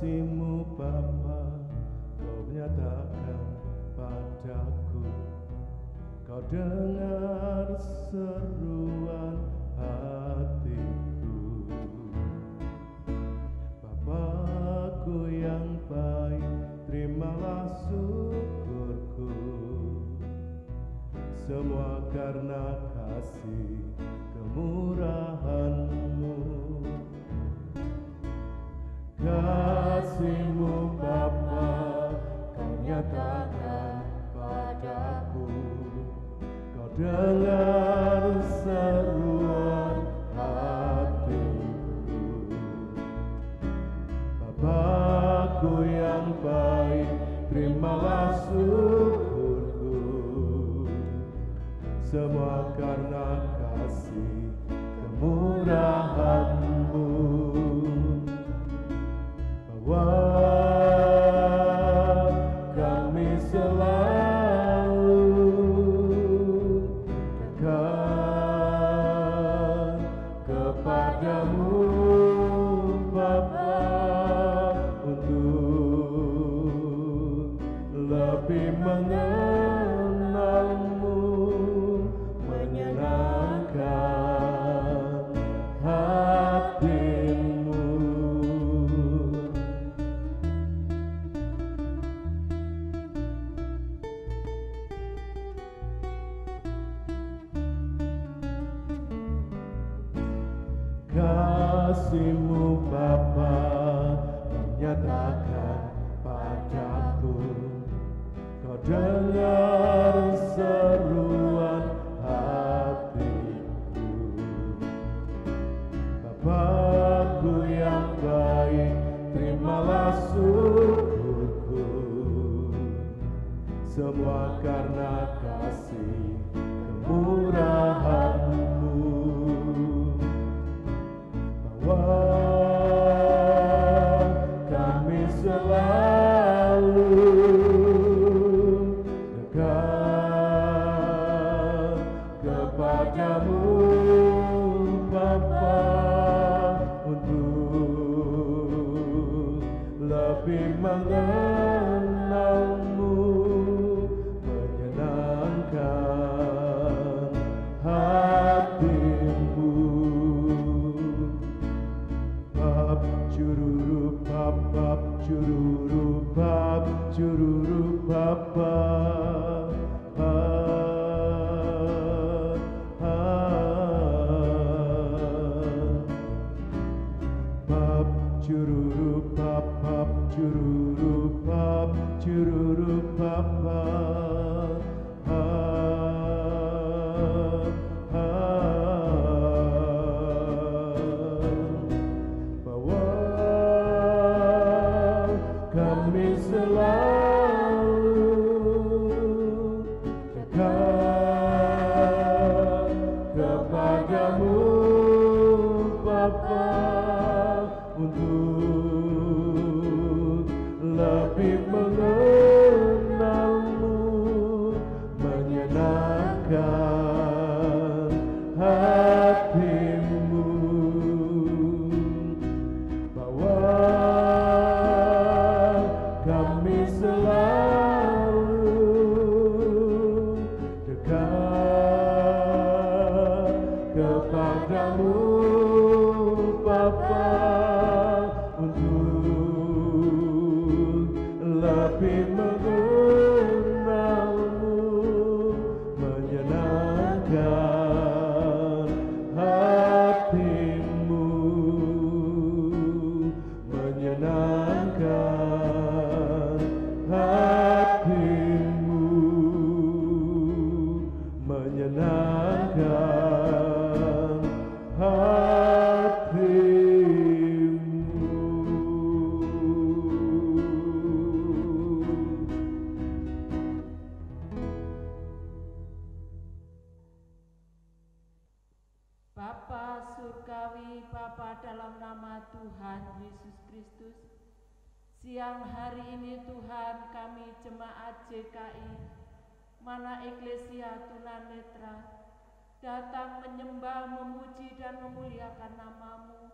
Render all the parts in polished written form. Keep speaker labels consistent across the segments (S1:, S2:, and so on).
S1: kasih-Mu Bapa, Kau nyatakan padaku. Kau dengar seruan hatiku. Bapa-Ku yang baik, terimalah syukurku. Semua karena kasih kemurahan-Mu. Kasih-Mu Bapa, Kau nyatakan padaku. Kau dengar seruan hatiku. Bapa-Ku yang baik, terimalah syukurku. Semua karena kasih kemurahan-Mu. Bahwa kami selalu dekat kepadamu Bapa, untuk lebih mengenal-Mu, menyenangkan hati-Mu. Kasih-Mu Bapa, Kau nyatakan padaku. Kau dengar seruan hatiku. Bapa-Ku yang baik, terimalah syukurku. Semua karena kasih kemurahan-Mu. Kami selalu dekat kepadamu Bapa, untuk lebih mengenal-Mu, menyenangkan hati-Mu. Bab cururu bab, bab cururu bab, cururu Bapa. Bab cururu bab, bab cururu bab, cururu Bapa. Kami selalu dekat kepadamu Bapa, untuk lebih mengenal-Mu, menyenangkan hati-Mu. Kami selalu dekat kepadamu Bapa, untuk lebih mengenal-Mu, menyenangkan hati-Mu, menyenangkan hati-Mu, menyenangkan hati-Mu.
S2: Bapa surgawi, Bapa dalam nama Tuhan Yesus Kristus, siang hari ini Tuhan kami jemaat JKI, Mana Eklesia Tunanetra, datang menyembah, memuji dan memuliakan nama-Mu,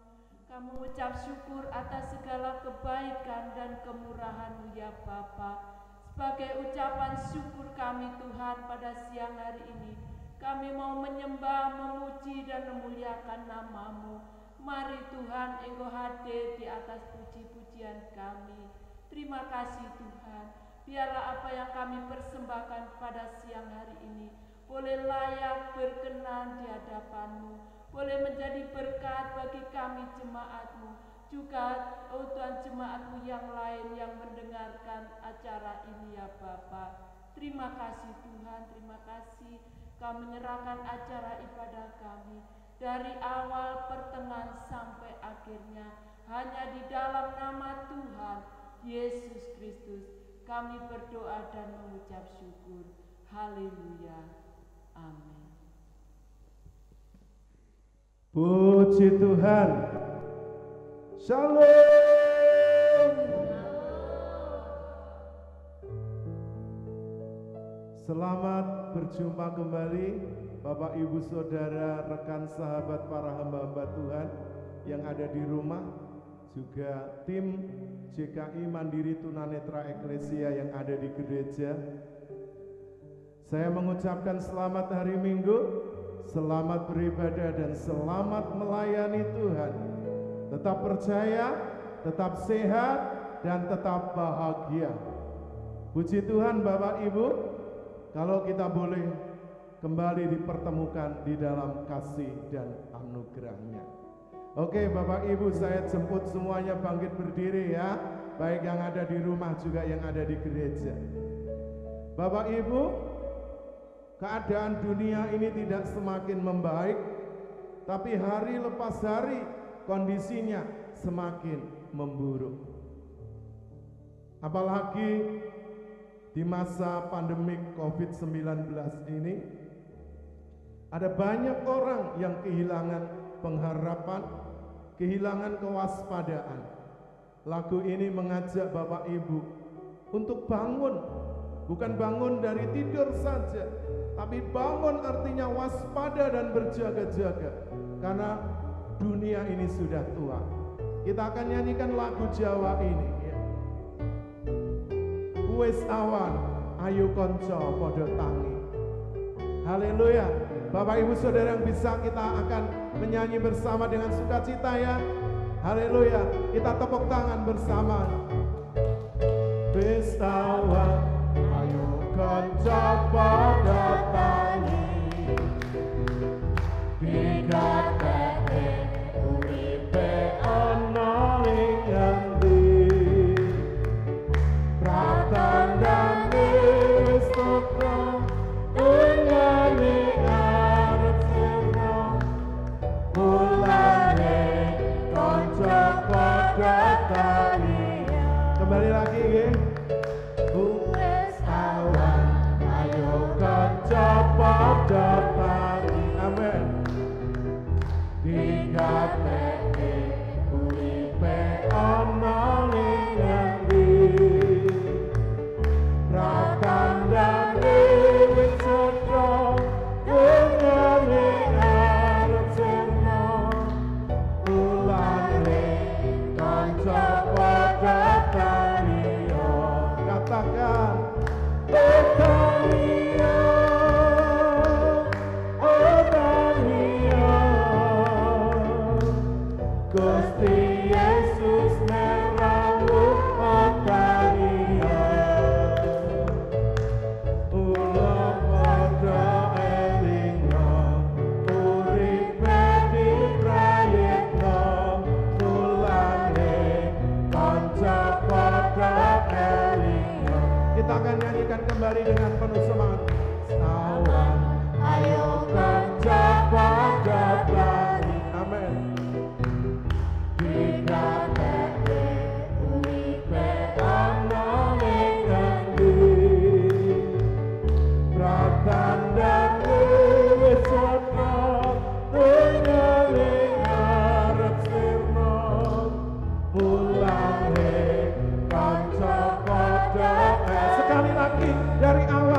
S2: Kami mengucap syukur atas segala kebaikan dan kemurahan-Mu ya Bapa. Sebagai ucapan syukur kami Tuhan pada siang hari ini, kami mau menyembah, memuji dan memuliakan nama-Mu. Mari Tuhan, Engkau hadir di atas puji-pujian kami. Terima kasih Tuhan. Biarlah apa yang kami persembahkan pada siang hari ini boleh layak berkenan di hadapan-Mu, boleh menjadi berkat bagi kami jemaat-Mu, juga Tuhan jemaat-Mu yang lain yang mendengarkan acara ini ya Bapa. Terima kasih Tuhan, terima kasih. Kami menyerahkan acara ibadah kami dari awal, pertengahan sampai akhirnya hanya di dalam nama Tuhan Yesus Kristus kami berdoa dan mengucap syukur. Haleluya. Amin.
S1: Puji Tuhan. Shalom. Selamat berjumpa kembali Bapak Ibu Saudara, rekan sahabat para hamba-hamba Tuhan yang ada di rumah, juga tim JKI Mandiri Tunanetra Eklesia yang ada di gereja. Saya mengucapkan selamat hari Minggu, selamat beribadah dan selamat melayani Tuhan. Tetap percaya, tetap sehat, dan tetap bahagia. Puji Tuhan Bapak Ibu, kalau kita boleh kembali dipertemukan di dalam kasih dan anugerah-Nya. Oke Bapak Ibu, saya jemput semuanya bangkit berdiri ya, baik yang ada di rumah juga yang ada di gereja. Bapak Ibu, keadaan dunia ini tidak semakin membaik, tapi hari lepas hari kondisinya semakin memburuk. Apalagi di masa pandemik COVID-19 ini, ada banyak orang yang kehilangan pengharapan, kehilangan kewaspadaan. Lagu ini mengajak Bapak Ibu untuk bangun, bukan bangun dari tidur saja, tapi bangun artinya waspada dan berjaga-jaga, karena dunia ini sudah tua. Kita akan nyanyikan lagu Jawa ini ya. Wis awan, ayo konco podo tangi. Haleluya. Bapak Ibu Saudara yang bisa, kita akan menyanyi bersama dengan sukacita ya. Haleluya. Kita tepuk tangan bersama. Wis awan, ayo konco podo tangi. Dikatake uripe ana ing endi. Pratandane wis teko dunyane arep sirna. Mulane kanca padha tani. Kembali lagi nggih. Wis awan ayo kanca padha tani. Amin. Dikateke uripe ana ning endi. Pratandane wis teko dunyane arep sirna. Mulane kanca padha taniya. Katakan taniya, taniya. Gusti Yesus merawuh taniya. Ula padha elinga, uripe diprayitna. Mulane kanca padha elinga. Kita akan nyanyikan kembali dengan penuh semangat. Awan, ayo kanca padha tani. Amin. Dikateke uripe ana ning endi. Pratandane wis teko dunyane arep sirna. Mulane kanca padha sekali lagi dari awal.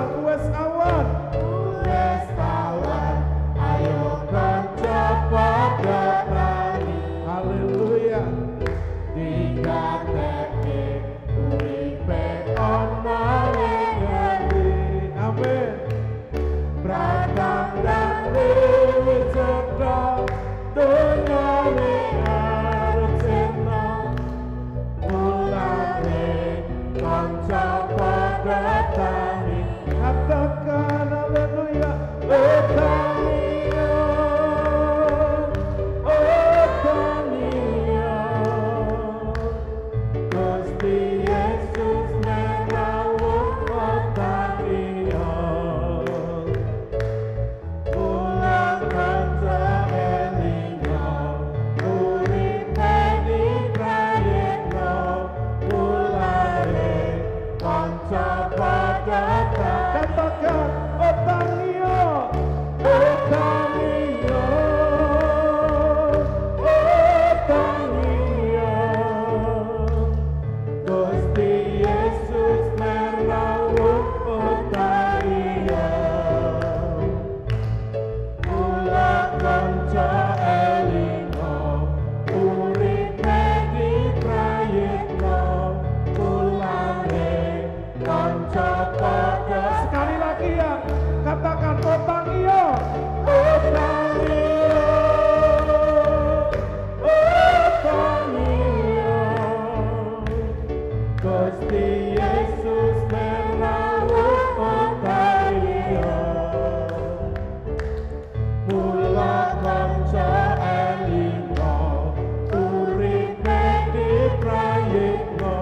S1: kanca padha tani. Katakan haleluya. Oh tania, oh tania, Gusti Yesus merawuh oh tania. Ulang kanca elinga, uripe diprayekno, mulane kanca padha tani. Katakan oh tania, oh tania, oh tania, Gusti Yesus merawuh oh tania. Mula kanca elinga, uripe diprayekno, mulane kanca padha. Sekali lagi ya, katakan oh tania, oh tania, oh tania, Gusti Yesus merawuh oh tania. Mula kanca elinga, uripe diprayekno,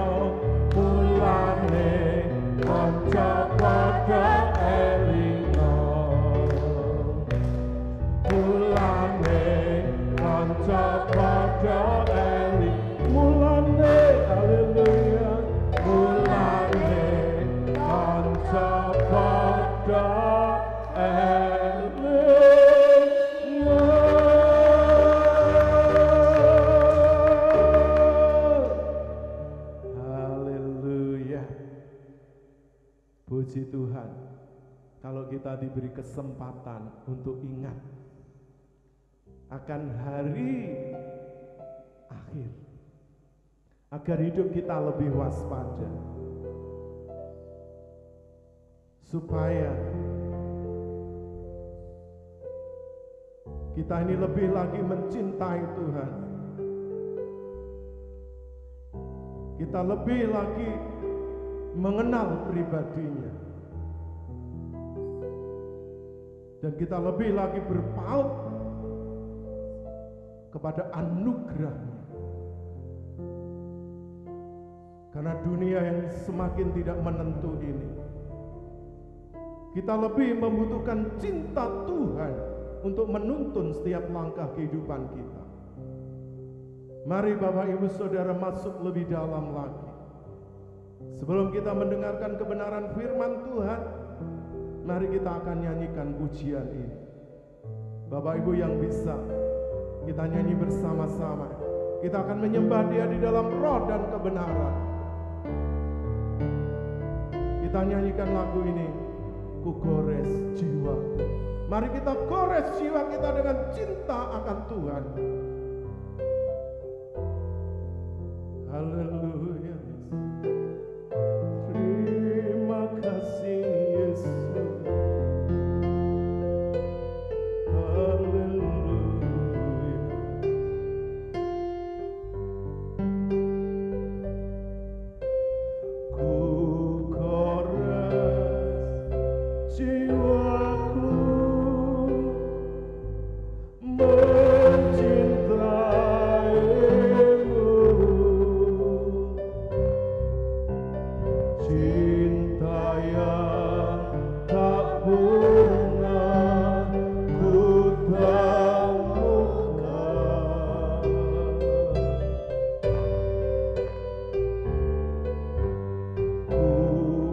S1: mulane kanca padha elinga. Mulane kanca padha elinga. Mulane haleluya. Mulane kanca padha haleluya. Puji Tuhan, kalau kita diberi kesempatan untuk ingat akan hari akhir, agar hidup kita lebih waspada, supaya kita ini lebih lagi mencintai Tuhan, kita lebih lagi mengenal pribadinya, dan kita lebih lagi berpaut kepada anugerah-Nya. Karena dunia yang semakin tidak menentu ini, kita lebih membutuhkan cinta Tuhan untuk menuntun setiap langkah kehidupan kita. Mari Bapak Ibu Saudara masuk lebih dalam lagi. Sebelum kita mendengarkan kebenaran firman Tuhan, mari kita akan nyanyikan pujian ini. Bapak Ibu yang bisa, kita nyanyi bersama-sama. Kita akan menyembah Dia di dalam roh dan kebenaran. Kita nyanyikan lagu ini, Ku gores jiwaku. Mari kita gores jiwa kita dengan cinta akan Tuhan. Haleluya. Terima kasih Yesus. Haleluya. Ku gores jiwaku mencintaimu, cinta yang tak pernah ku temukan. Ku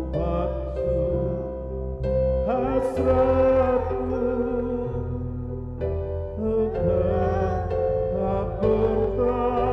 S1: pacu hasratku, engkau tak bertahan.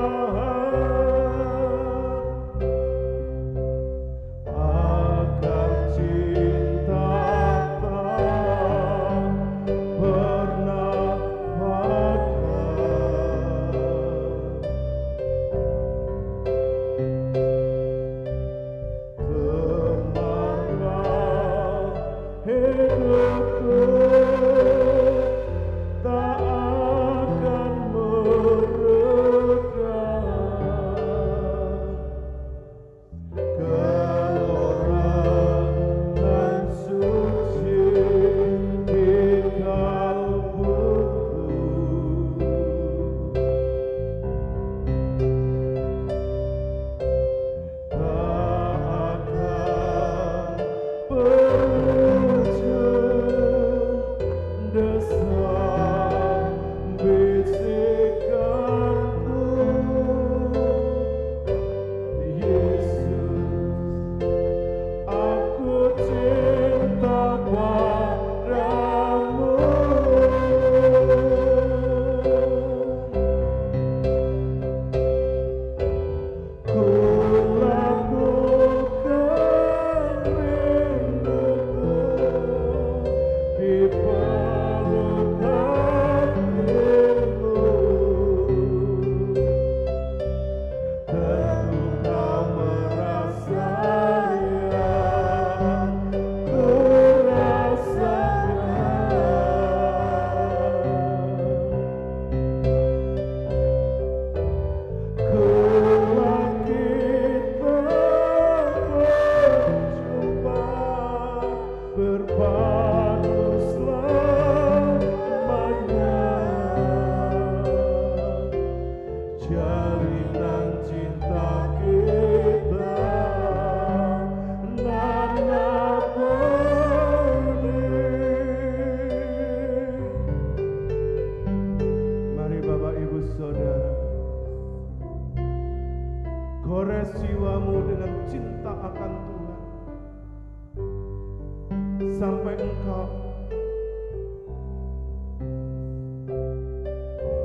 S1: sampai Engkau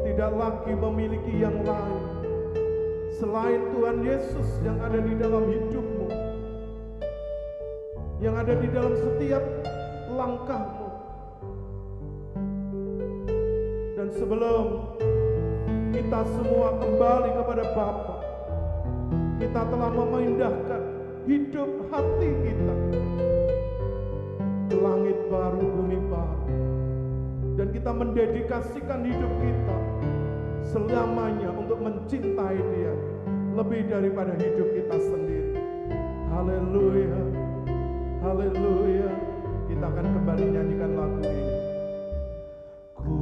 S1: tidak lagi memiliki yang lain selain Tuhan Yesus yang ada di dalam hidupmu, yang ada di dalam setiap langkahmu. Dan sebelum kita semua kembali kepada Bapa, kita telah memindahkan hidup hati kita ke langit baru, bumi baru, dan kita mendedikasikan hidup kita selamanya untuk mencintai Dia lebih daripada hidup kita sendiri. Haleluya, haleluya. Kita akan kembali nyanyikan lagu ini. Ku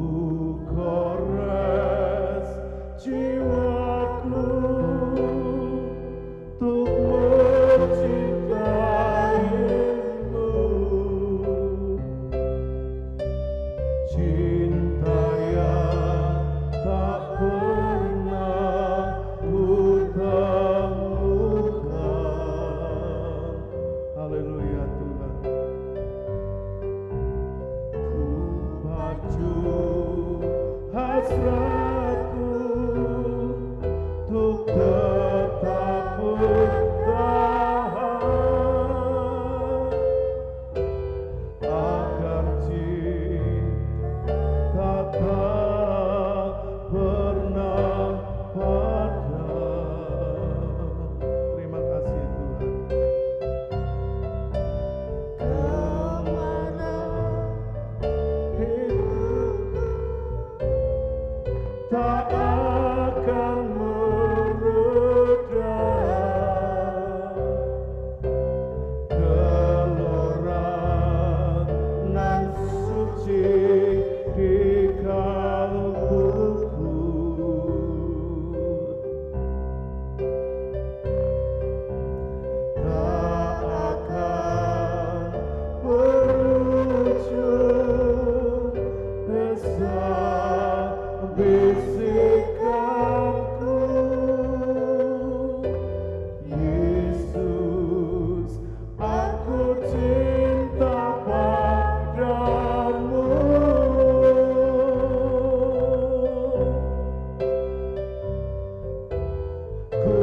S1: kores jiwaku untuk mencintaimu, cinta yang tak pernah ku temukan. Haleluya Tuhan. Ku pacu hasratku untuk tetap bertahan, agar cinta tak pernah padam. Terima kasih Tuhan. Kemana hidupku tak akan meredah, gelora nan suci di kalbuku, tak akan berujung besar bisikanku. Yesus, aku cinta padamu. Ku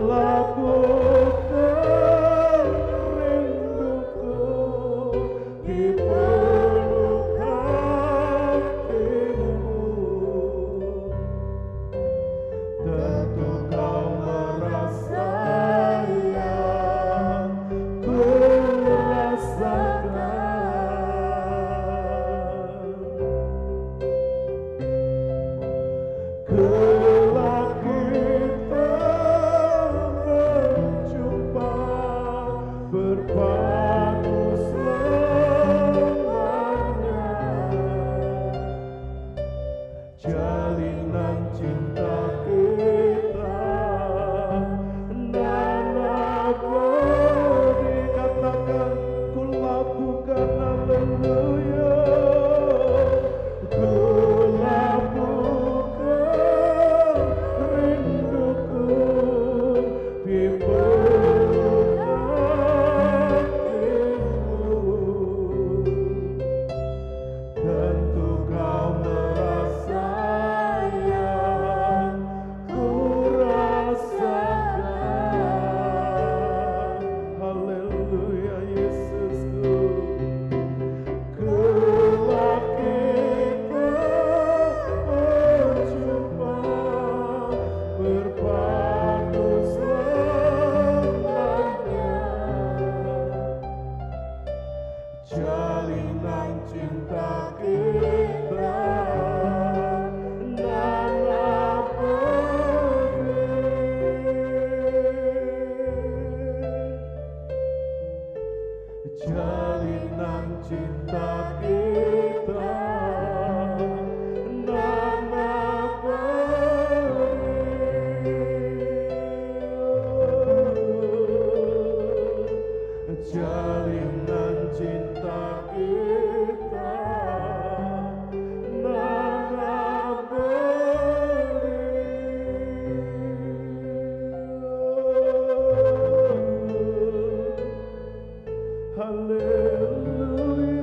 S1: lakukan rinduku di peluk hatimu. Tentu kau merasa yang ku rasakan. Kelak kita berjumpa, berpadu selamanya. Jalinan cinta kita dan abadi. Katakan, ku lakukan haleluya. Ku lakukan rinduku di peluk hatimu. Tentu kau merasa yang ku rasakan. Haleluya Yesusku. Kelak kita berjumpa, berpadu selamanya. Jalinan cinta kita dan abadi. Jalinan cinta kita dan abadi. Jalinan cinta kita dan abadi. Haleluya.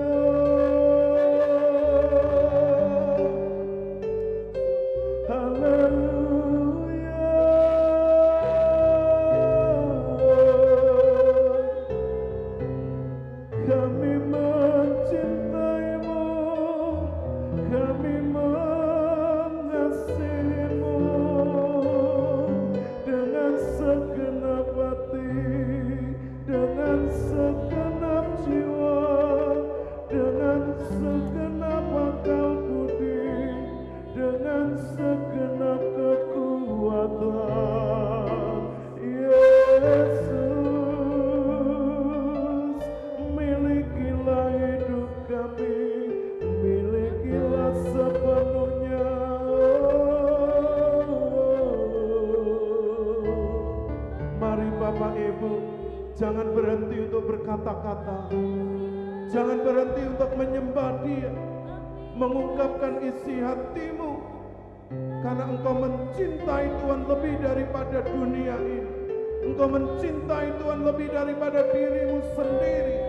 S1: berhenti untuk berkata-kata. Jangan berhenti untuk menyembah Dia, mengungkapkan isi hatimu, karena engkau mencintai Tuhan lebih daripada dunia ini. Engkau mencintai Tuhan lebih daripada dirimu sendiri.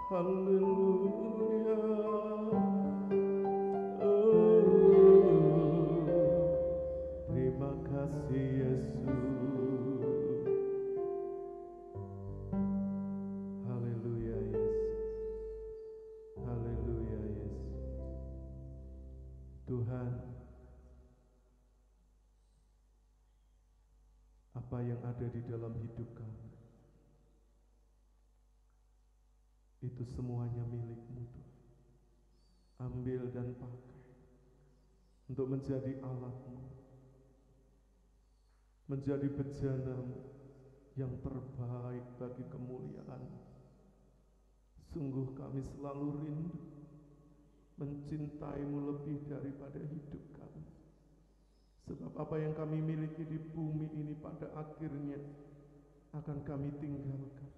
S1: Haleluya. Terima kasih Yesus. Haleluya Yesus. Haleluya Yesus. Tuhan, apa yang ada di dalam hidup kami, itu semuanya milik-Mu Tuhan. Ambil dan pakai untuk menjadi alat-Mu, menjadi bejana-Mu yang terbaik bagi kemuliaan-Mu. Sungguh kami selalu rindu mencintai-Mu lebih daripada hidup kami. Sebab apa yang kami miliki di bumi ini pada akhirnya akan kami tinggalkan.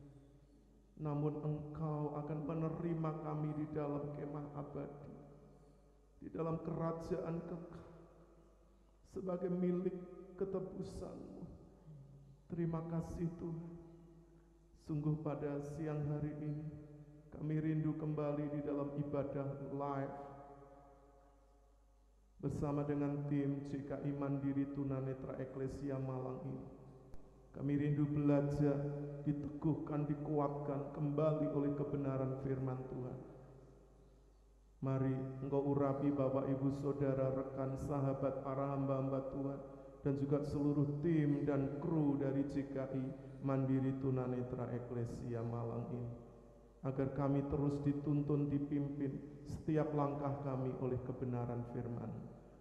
S1: Namun Engkau akan menerima kami di dalam kemah abadi, di dalam kerajaan kekal, sebagai milik ketebusان-Mu. Terima kasih Tuhan. Sungguh pada siang hari ini kami rindu kembali di dalam ibadah live bersama dengan tim JKI Mandiri Tunanetra Eklesia Malang ini. Kami rindu belajar, diteguhkan, dikuatkan kembali oleh kebenaran firman Tuhan. Mari Engkau urapi Bapak Ibu Saudara, rekan, sahabat, para hamba-hamba Tuhan, dan juga seluruh tim dan kru dari JKI Mandiri Tunanetra Eklesia Malang ini, agar kami terus dituntun, dipimpin setiap langkah kami oleh kebenaran firman.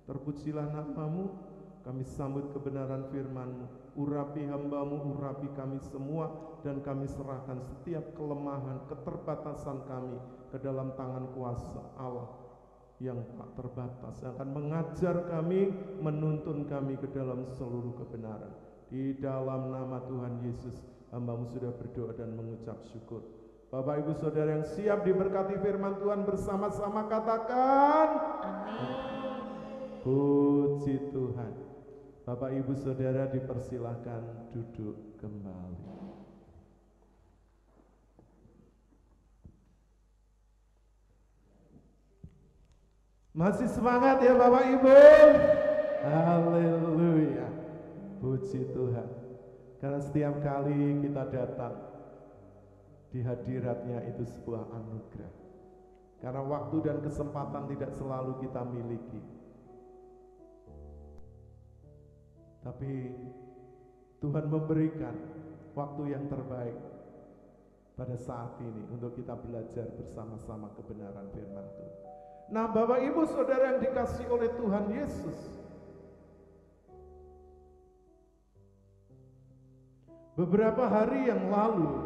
S1: Terpujilah nama-Mu. Kami sambut kebenaran firman-Mu. Urapi hamba-Mu, urapi kami semua, dan kami serahkan setiap kelemahan, keterbatasan kami ke dalam tangan kuasa Allah yang tak terbatas, yang akan mengajar kami, menuntun kami ke dalam seluruh kebenaran. Di dalam nama Tuhan Yesus, hamba-Mu sudah berdoa dan mengucap syukur. Bapak Ibu Saudara yang siap diberkati firman Tuhan bersama-sama, katakan amin. Puji Tuhan. Bapak Ibu Saudara dipersilahkan duduk kembali. Masih semangat ya Bapak Ibu? Haleluya. Puji Tuhan. Karena setiap kali kita datang di hadirat-Nya itu sebuah anugerah. Karena waktu dan kesempatan tidak selalu kita miliki. Tapi Tuhan memberikan waktu yang terbaik pada saat ini untuk kita belajar bersama-sama kebenaran firman Tuhan. Nah, Bapak Ibu Saudara yang dikasihi oleh Tuhan Yesus, beberapa hari yang lalu,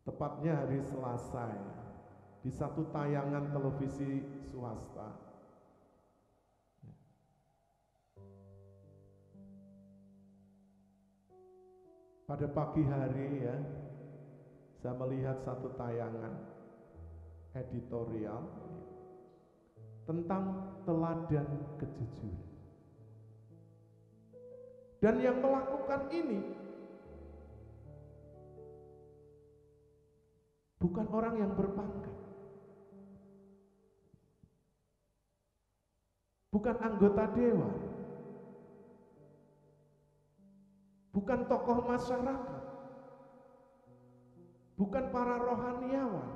S1: tepatnya hari Selasa, di satu tayangan televisi swasta, pada pagi hari saya melihat satu tayangan editorial tentang teladan kejujuran. Dan yang melakukan ini bukan orang yang berpangkat, bukan anggota dewan, bukan tokoh masyarakat, bukan para rohaniawan,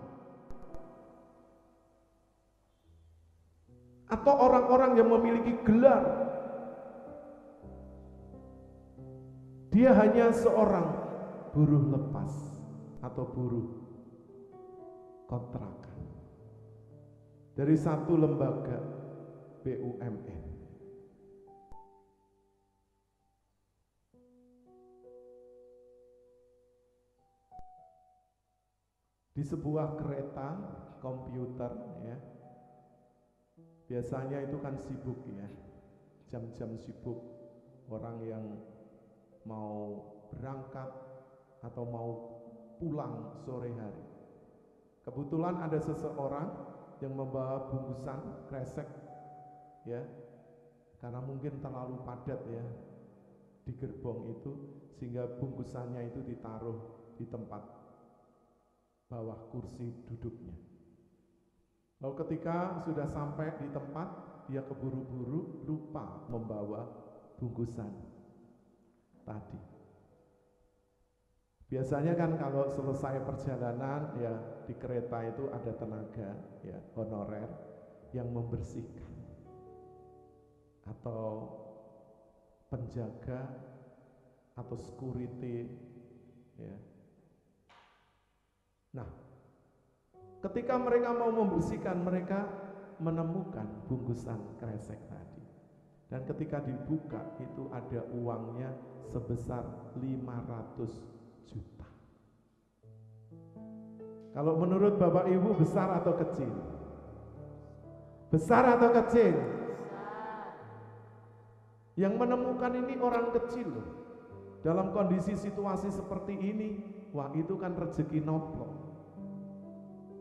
S1: atau orang-orang yang memiliki gelar. Dia hanya seorang buruh lepas atau buruh kontrakan dari satu lembaga BUMN. Di sebuah kereta komputer, ya, biasanya itu kan sibuk, ya, jam-jam sibuk orang yang mau berangkat atau mau pulang sore hari. Kebetulan ada seseorang yang membawa bungkusan kresek, ya, karena mungkin terlalu padat, ya, di gerbong itu, sehingga bungkusannya itu ditaruh di tempat bawah kursi duduknya. Lalu ketika sudah sampai di tempat, dia keburu-buru lupa membawa bungkusan tadi. Biasanya kan kalau selesai perjalanan, ya, di kereta itu ada tenaga, ya, honorer yang membersihkan atau penjaga atau security, ya. Nah, ketika mereka mau membersihkan, mereka menemukan bungkusan kresek tadi. Dan ketika dibuka, itu ada uangnya sebesar 500 juta. Kalau menurut Bapak Ibu, besar atau kecil? Besar atau kecil? Yang menemukan ini orang kecil loh. Dalam kondisi situasi seperti ini, wah, itu kan rezeki noplok.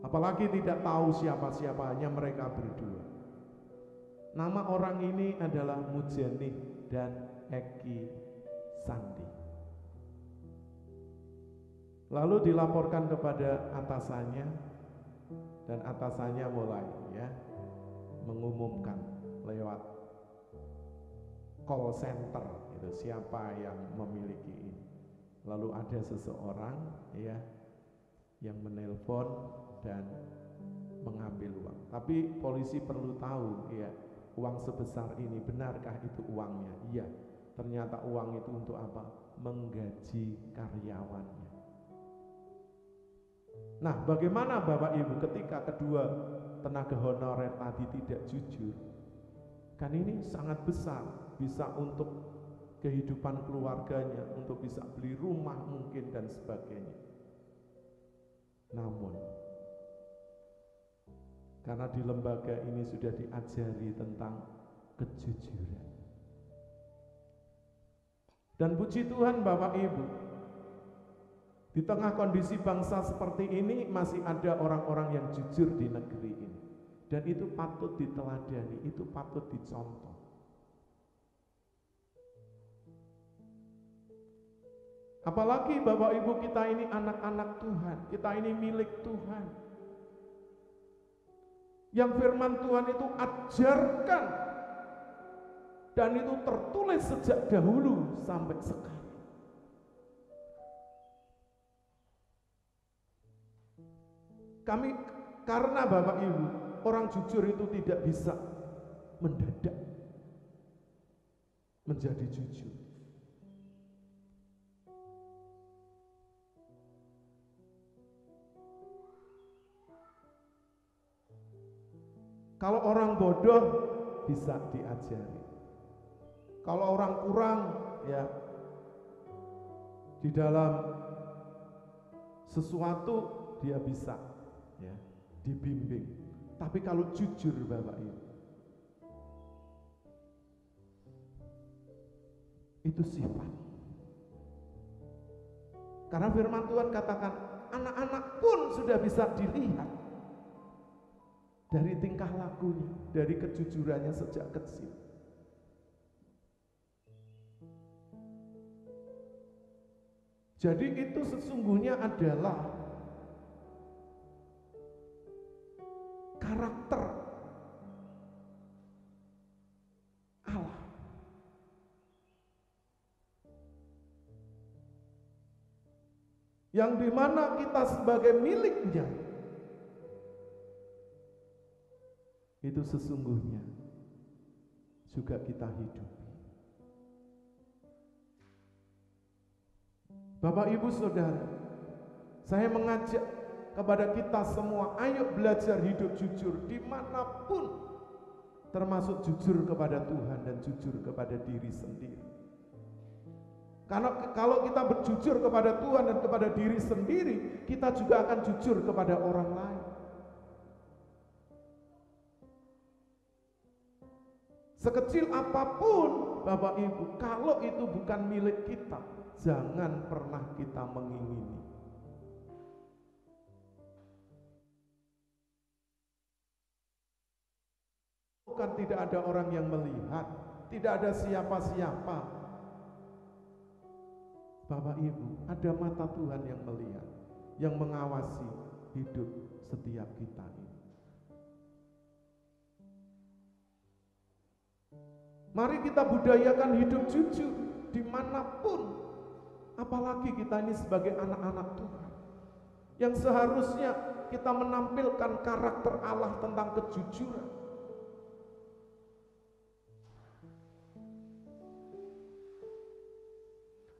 S1: Apalagi tidak tahu siapa-siapanya mereka berdua. Nama orang ini adalah Mujani dan Eki Sandi. Lalu dilaporkan kepada atasannya, dan atasannya mulai, ya, mengumumkan lewat call center itu siapa yang memiliki ini. Lalu ada seseorang, ya, yang menelpon dan mengambil uang. Tapi polisi perlu tahu, ya, uang sebesar ini benarkah itu uangnya? Iya, ternyata uang itu untuk apa? Menggaji karyawannya. Nah, bagaimana Bapak Ibu ketika kedua tenaga honorer tadi tidak jujur? Kan ini sangat besar, bisa untuk kehidupan keluarganya, untuk bisa beli rumah mungkin dan sebagainya. Namun, karena di lembaga ini sudah diajari tentang kejujuran. Dan puji Tuhan Bapak Ibu, di tengah kondisi bangsa seperti ini masih ada orang-orang yang jujur di negeri ini. Dan itu patut diteladani, itu patut dicontoh. Apalagi Bapak Ibu, kita ini anak-anak Tuhan, kita ini milik Tuhan. Yang firman Tuhan itu ajarkan, dan itu tertulis sejak dahulu sampai sekarang. Kami, karena Bapak Ibu, orang jujur itu tidak bisa mendadak menjadi jujur. Kalau orang bodoh bisa diajari. Kalau orang kurang, ya, di dalam sesuatu dia bisa, ya, dibimbing. Tapi kalau jujur Bapak Ibu, itu sifat. Karena firman Tuhan katakan, anak-anak pun sudah bisa dilihat dari tingkah lakunya, dari kejujurannya sejak kecil. Jadi itu sesungguhnya adalah karakter Allah. yang dimana kita sebagai miliknya, itu sesungguhnya juga kita hidupi. Bapak, Ibu, Saudara, saya mengajak kepada kita semua, ayo belajar hidup jujur dimanapun, termasuk jujur kepada Tuhan dan jujur kepada diri sendiri. Karena kalau kita berjujur kepada Tuhan dan kepada diri sendiri, kita juga akan jujur kepada orang lain. Sekecil apapun, Bapak Ibu, kalau itu bukan milik kita, jangan pernah kita mengingini. Bukan tidak ada orang yang melihat, tidak ada siapa-siapa. Bapak Ibu, ada mata Tuhan yang melihat, yang mengawasi hidup setiap kita ini. Mari kita budayakan hidup jujur dimanapun, apalagi kita ini sebagai anak-anak Tuhan, yang seharusnya kita menampilkan karakter Allah tentang kejujuran.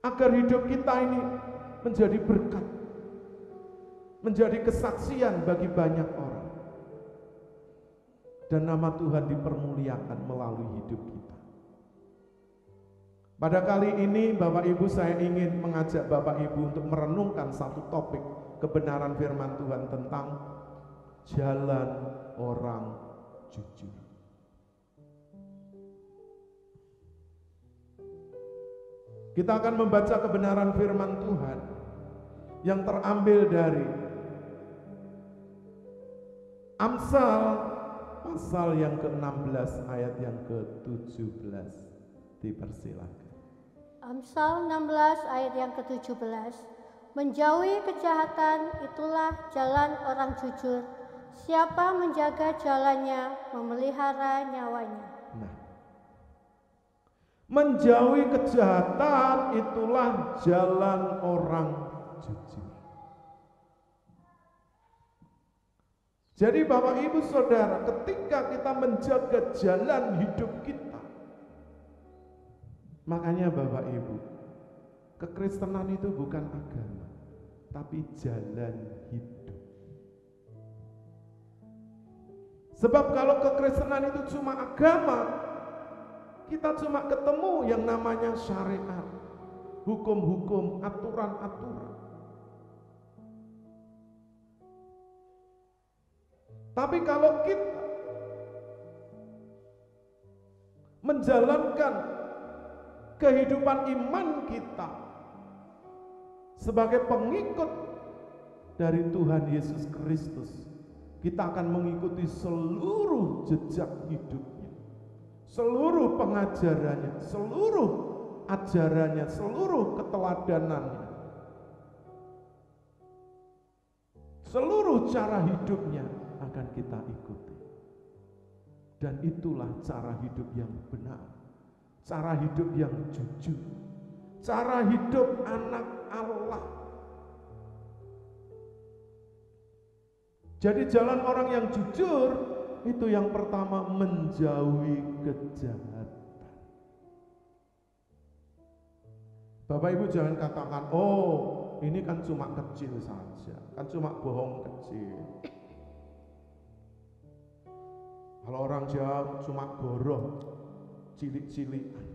S1: Agar hidup kita ini menjadi berkat, menjadi kesaksian bagi banyak orang, dan nama Tuhan dipermuliakan melalui hidup kita. Pada kali ini Bapak Ibu, saya ingin mengajak Bapak Ibu untuk merenungkan satu topik kebenaran firman Tuhan tentang jalan orang jujur. Kita akan membaca kebenaran firman Tuhan yang terambil dari Amsal pasal yang ke-16 ayat yang ke-17. Dipersilakan.
S3: Amsal 16 ayat yang ke-17. Menjauhi kejahatan itulah jalan orang jujur. Siapa menjaga jalannya memelihara nyawanya.
S1: Nah, menjauhi kejahatan itulah jalan orang jujur. Jadi Bapak Ibu Saudara, ketika kita menjaga jalan hidup kita, makanya Bapak Ibu, kekristenan itu bukan agama, tapi jalan hidup. Sebab kalau kekristenan itu cuma agama, kita cuma ketemu yang namanya syariat, hukum-hukum, aturan-aturan. Tapi kalau kita menjalankan kehidupan iman kita sebagai pengikut dari Tuhan Yesus Kristus, kita akan mengikuti seluruh jejak hidupnya, seluruh pengajarannya, seluruh ajarannya, seluruh keteladanannya, seluruh cara hidupnya akan kita ikuti. Dan itulah cara hidup yang benar, cara hidup yang jujur, cara hidup anak Allah. Jadi jalan orang yang jujur itu yang pertama, menjauhi kejahatan. Bapak Ibu jangan katakan, oh ini kan cuma kecil saja, kan cuma bohong kecil. Kalau orang Jawa cuma goroh, cilik-cilikan.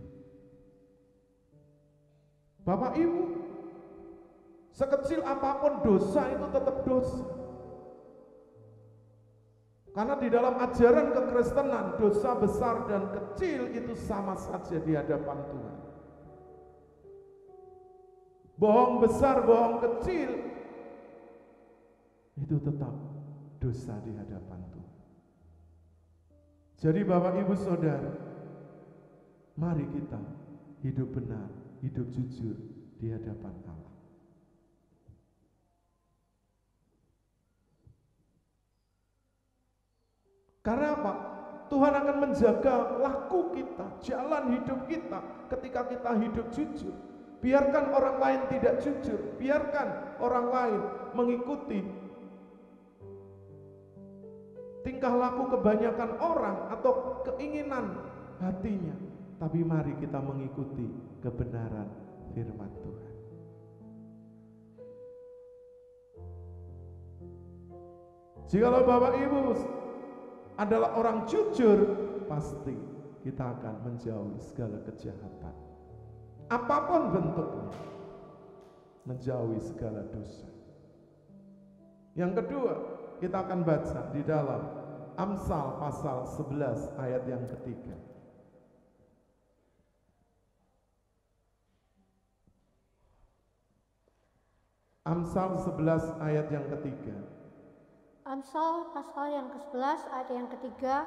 S1: Bapak Ibu, sekecil apapun dosa itu tetap dosa. Karena di dalam ajaran kekristenan, dosa besar dan kecil itu sama saja di hadapan Tuhan. Bohong besar, bohong kecil, itu tetap dosa di hadapan Tuhan. Jadi Bapak Ibu Saudara, mari kita hidup benar, hidup jujur di hadapan Allah. Karena apa? Tuhan akan menjaga laku kita, jalan hidup kita ketika kita hidup jujur. Biarkan orang lain tidak jujur, biarkan orang lain mengikuti tingkah laku kebanyakan orang atau keinginan hatinya. Tapi mari kita mengikuti kebenaran firman Tuhan. Jikalau Bapak Ibu adalah orang jujur, pasti kita akan menjauhi segala kejahatan, apapun bentuknya, menjauhi segala dosa. Yang kedua, kita akan baca di dalam Amsal pasal 11 ayat yang ketiga. Amsal 11 ayat yang ketiga.
S3: Amsal pasal yang ke-11 ayat yang ketiga.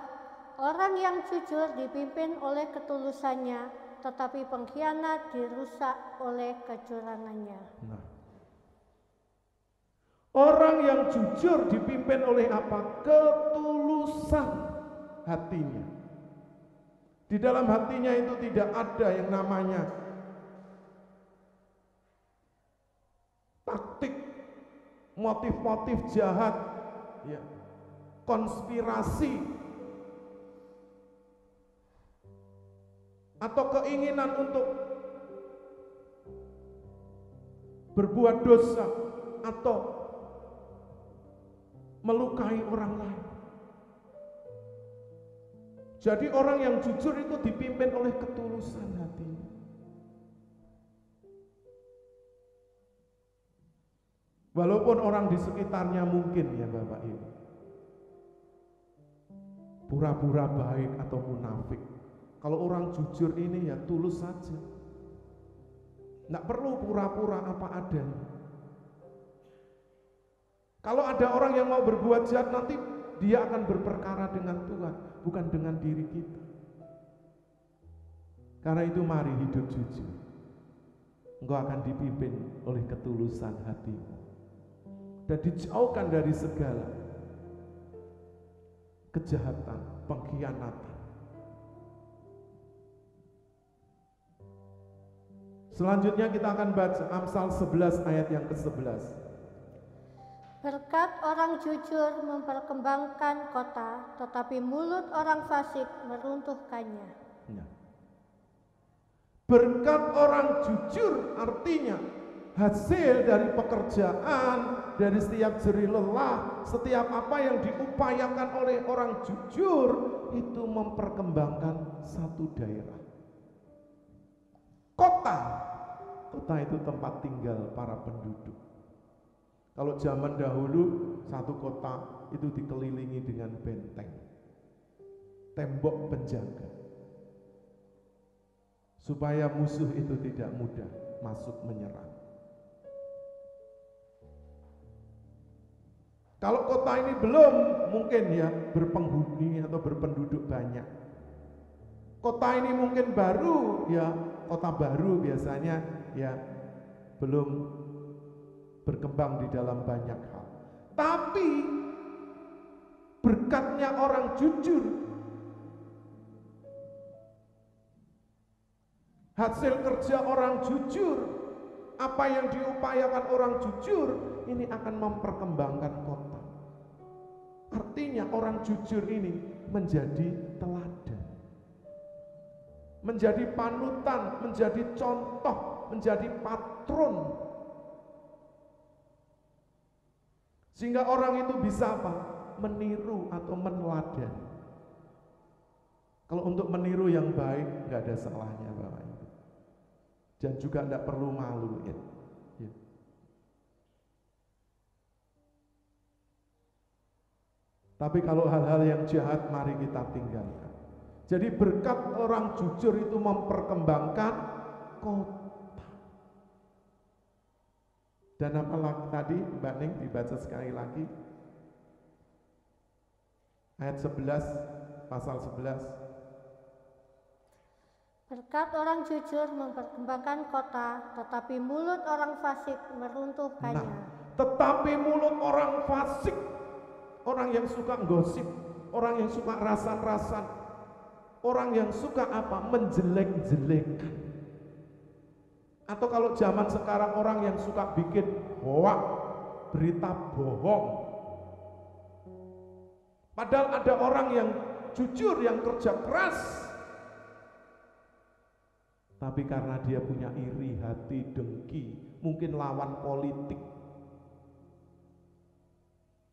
S3: Orang yang jujur dipimpin oleh ketulusannya, tetapi pengkhianat dirusak oleh kecurangannya.
S1: Nah, orang yang jujur dipimpin oleh apa? Ketulusan hatinya. Di dalam hatinya itu tidak ada yang namanya taktik, motif-motif jahat, ya, konspirasi, atau keinginan untuk berbuat dosa atau melukai orang lain. Jadi orang yang jujur itu dipimpin oleh ketulusan hatinya. Walaupun orang di sekitarnya mungkin, ya Bapak Ibu, pura-pura baik atau munafik, kalau orang jujur ini ya tulus saja, nggak perlu pura-pura apa adanya. Kalau ada orang yang mau berbuat jahat, nanti dia akan berperkara dengan Tuhan, bukan dengan diri kita. Karena itu mari hidup jujur. Engkau akan dipimpin oleh ketulusan hatimu dan dijauhkan dari segala kejahatan, pengkhianatan. Selanjutnya kita akan baca Amsal 11 ayat yang ke-11.
S3: Berkat orang jujur memperkembangkan kota, tetapi mulut orang fasik meruntuhkannya.
S1: Ya. Berkat orang jujur artinya hasil dari pekerjaan, dari setiap jerih lelah, setiap apa yang diupayakan oleh orang jujur itu memperkembangkan satu daerah. Kota itu tempat tinggal para penduduk. Kalau zaman dahulu satu kota itu dikelilingi dengan benteng, tembok penjaga, supaya musuh itu tidak mudah masuk menyerang. Kalau kota ini belum mungkin ya berpenghuni atau berpenduduk banyak. Kota ini mungkin baru ya, kota baru biasanya ya belum berkembang di dalam banyak hal. Tapi berkatnya orang jujur, hasil kerja orang jujur, apa yang diupayakan orang jujur, ini akan memperkembangkan kota. Artinya orang jujur ini menjadi teladan, menjadi panutan, menjadi contoh, menjadi patron. Sehingga orang itu bisa apa? Meniru atau meneladani. Kalau untuk meniru yang baik, nggak ada salahnya Bapak Ibu. Dan juga tidak perlu malu ya. Tapi kalau hal-hal yang jahat, mari kita tinggalkan. Jadi berkat orang jujur itu memperkembangkan kota. Dan apalagi tadi Mbak Ning dibaca sekali lagi ayat 11, pasal 11.
S3: Berkat orang jujur memperkembangkan kota, tetapi mulut orang fasik meruntuhkannya.
S1: Nah, tetapi mulut orang fasik, orang yang suka gosip, orang yang suka rasan-rasan, orang yang suka apa? Menjelek-jelekan. Atau kalau zaman sekarang orang yang suka bikin hoak, berita bohong. Padahal ada orang yang jujur, yang kerja keras, tapi karena dia punya iri hati, dengki, mungkin lawan politik,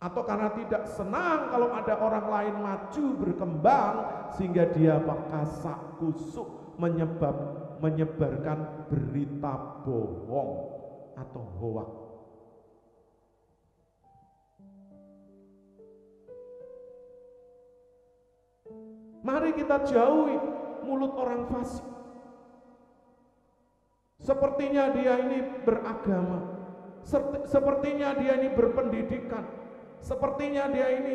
S1: atau karena tidak senang kalau ada orang lain maju berkembang, sehingga dia kasak kusuk menyebarkan berita bohong atau hoak. Mari kita jauhi mulut orang fasik. Sepertinya dia ini beragama, sepertinya dia ini berpendidikan, sepertinya dia ini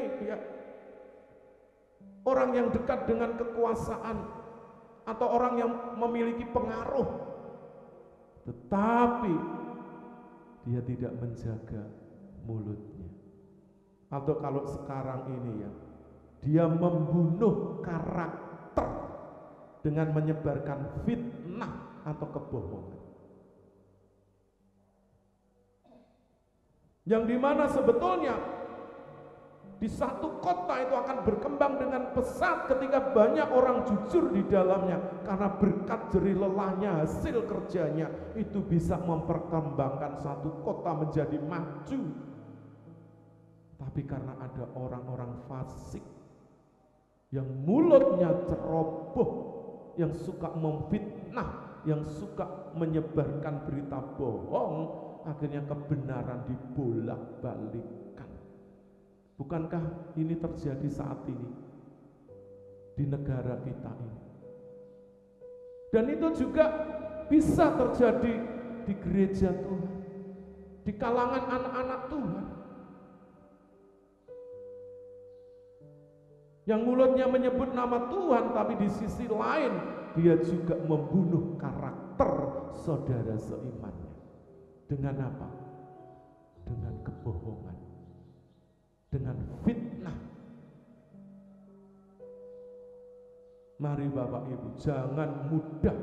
S1: orang yang dekat dengan kekuasaan atau orang yang memiliki pengaruh, tetapi dia tidak menjaga mulutnya. Atau kalau sekarang ini dia membunuh karakter dengan menyebarkan fitnah atau kebohongan. Yang dimana sebetulnya di satu kota itu akan berkembang dengan pesat ketika banyak orang jujur di dalamnya, karena berkat jerih lelahnya, hasil kerjanya itu bisa memperkembangkan satu kota menjadi maju. Tapi karena ada orang-orang fasik yang mulutnya ceroboh, yang suka memfitnah, yang suka menyebarkan berita bohong, akhirnya kebenaran dibolak-balikkan. Bukankah ini terjadi saat ini di negara kita ini? Dan itu juga bisa terjadi di gereja Tuhan, di kalangan anak-anak Tuhan, yang mulutnya menyebut nama Tuhan, tapi di sisi lain dia juga membunuh karakter saudara seimannya. Dengan apa? Dengan kebohongan, dengan fitnah. Mari Bapak Ibu, jangan mudah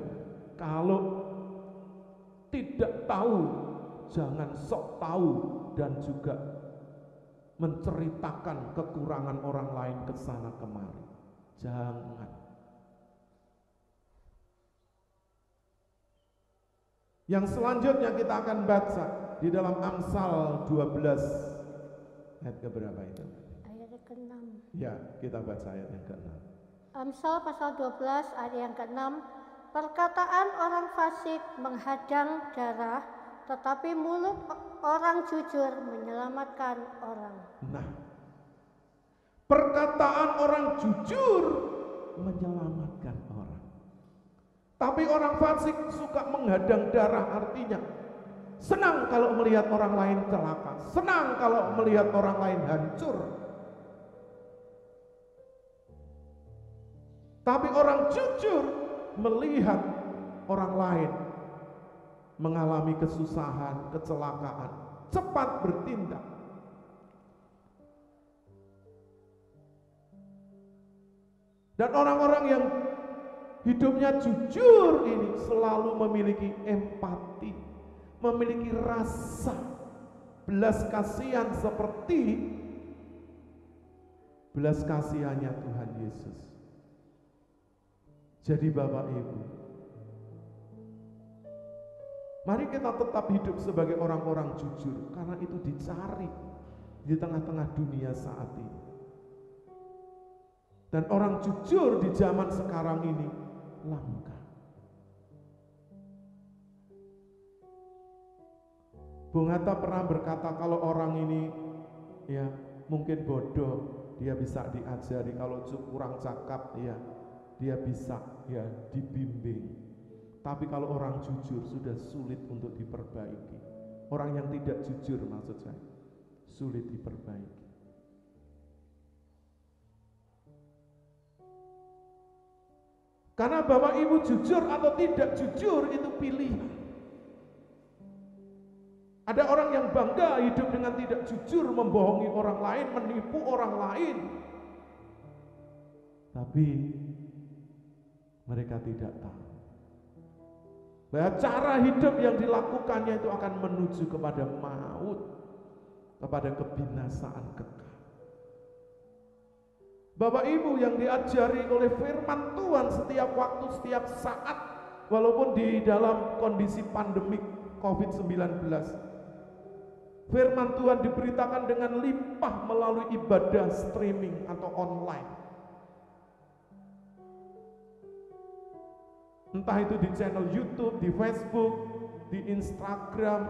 S1: kalau tidak tahu, jangan sok tahu dan juga menceritakan kekurangan orang lain ke sana kemari. Jangan. Yang selanjutnya kita akan baca di dalam Amsal 12 ayat keberapa itu?
S3: Ayat ke-6.
S1: Ya, kita baca ayat yang ke-6.
S3: Amsal pasal 12 ayat yang ke-6. Perkataan orang fasik menghadang darah, tetapi mulut orang jujur menyelamatkan orang.
S1: Nah, perkataan orang jujur menyelamatkan orang. Tapi orang fasik suka menghadang darah, artinya senang kalau melihat orang lain celaka, senang kalau melihat orang lain hancur. Tapi orang jujur melihat orang lain mengalami kesusahan, kecelakaan, cepat bertindak. Dan orang-orang yang hidupnya jujur ini selalu memiliki empati, memiliki rasa belas kasihan seperti belas kasihannya Tuhan Yesus. Jadi Bapak Ibu, mari kita tetap hidup sebagai orang-orang jujur, karena itu dicari di tengah-tengah dunia saat ini. Dan orang jujur di zaman sekarang ini langka. Bung Hatta pernah berkata, kalau orang ini mungkin bodoh, dia bisa diajari. Kalau kurang cakap, dia bisa dibimbing. Tapi kalau orang jujur sudah sulit untuk diperbaiki. Orang yang tidak jujur maksud saya, sulit diperbaiki. Karena Bapak Ibu jujur atau tidak jujur itu pilihan. Ada orang yang bangga hidup dengan tidak jujur, membohongi orang lain, menipu orang lain. Tapi mereka tidak tahu Bahwa cara hidup yang dilakukannya itu akan menuju kepada maut, kepada kebinasaan kekal. Bapak Ibu yang diajari oleh firman Tuhan setiap waktu, setiap saat, walaupun di dalam kondisi pandemik COVID-19, firman Tuhan diberitakan dengan limpah melalui ibadah streaming atau online. Entah itu di channel YouTube, di Facebook, di Instagram,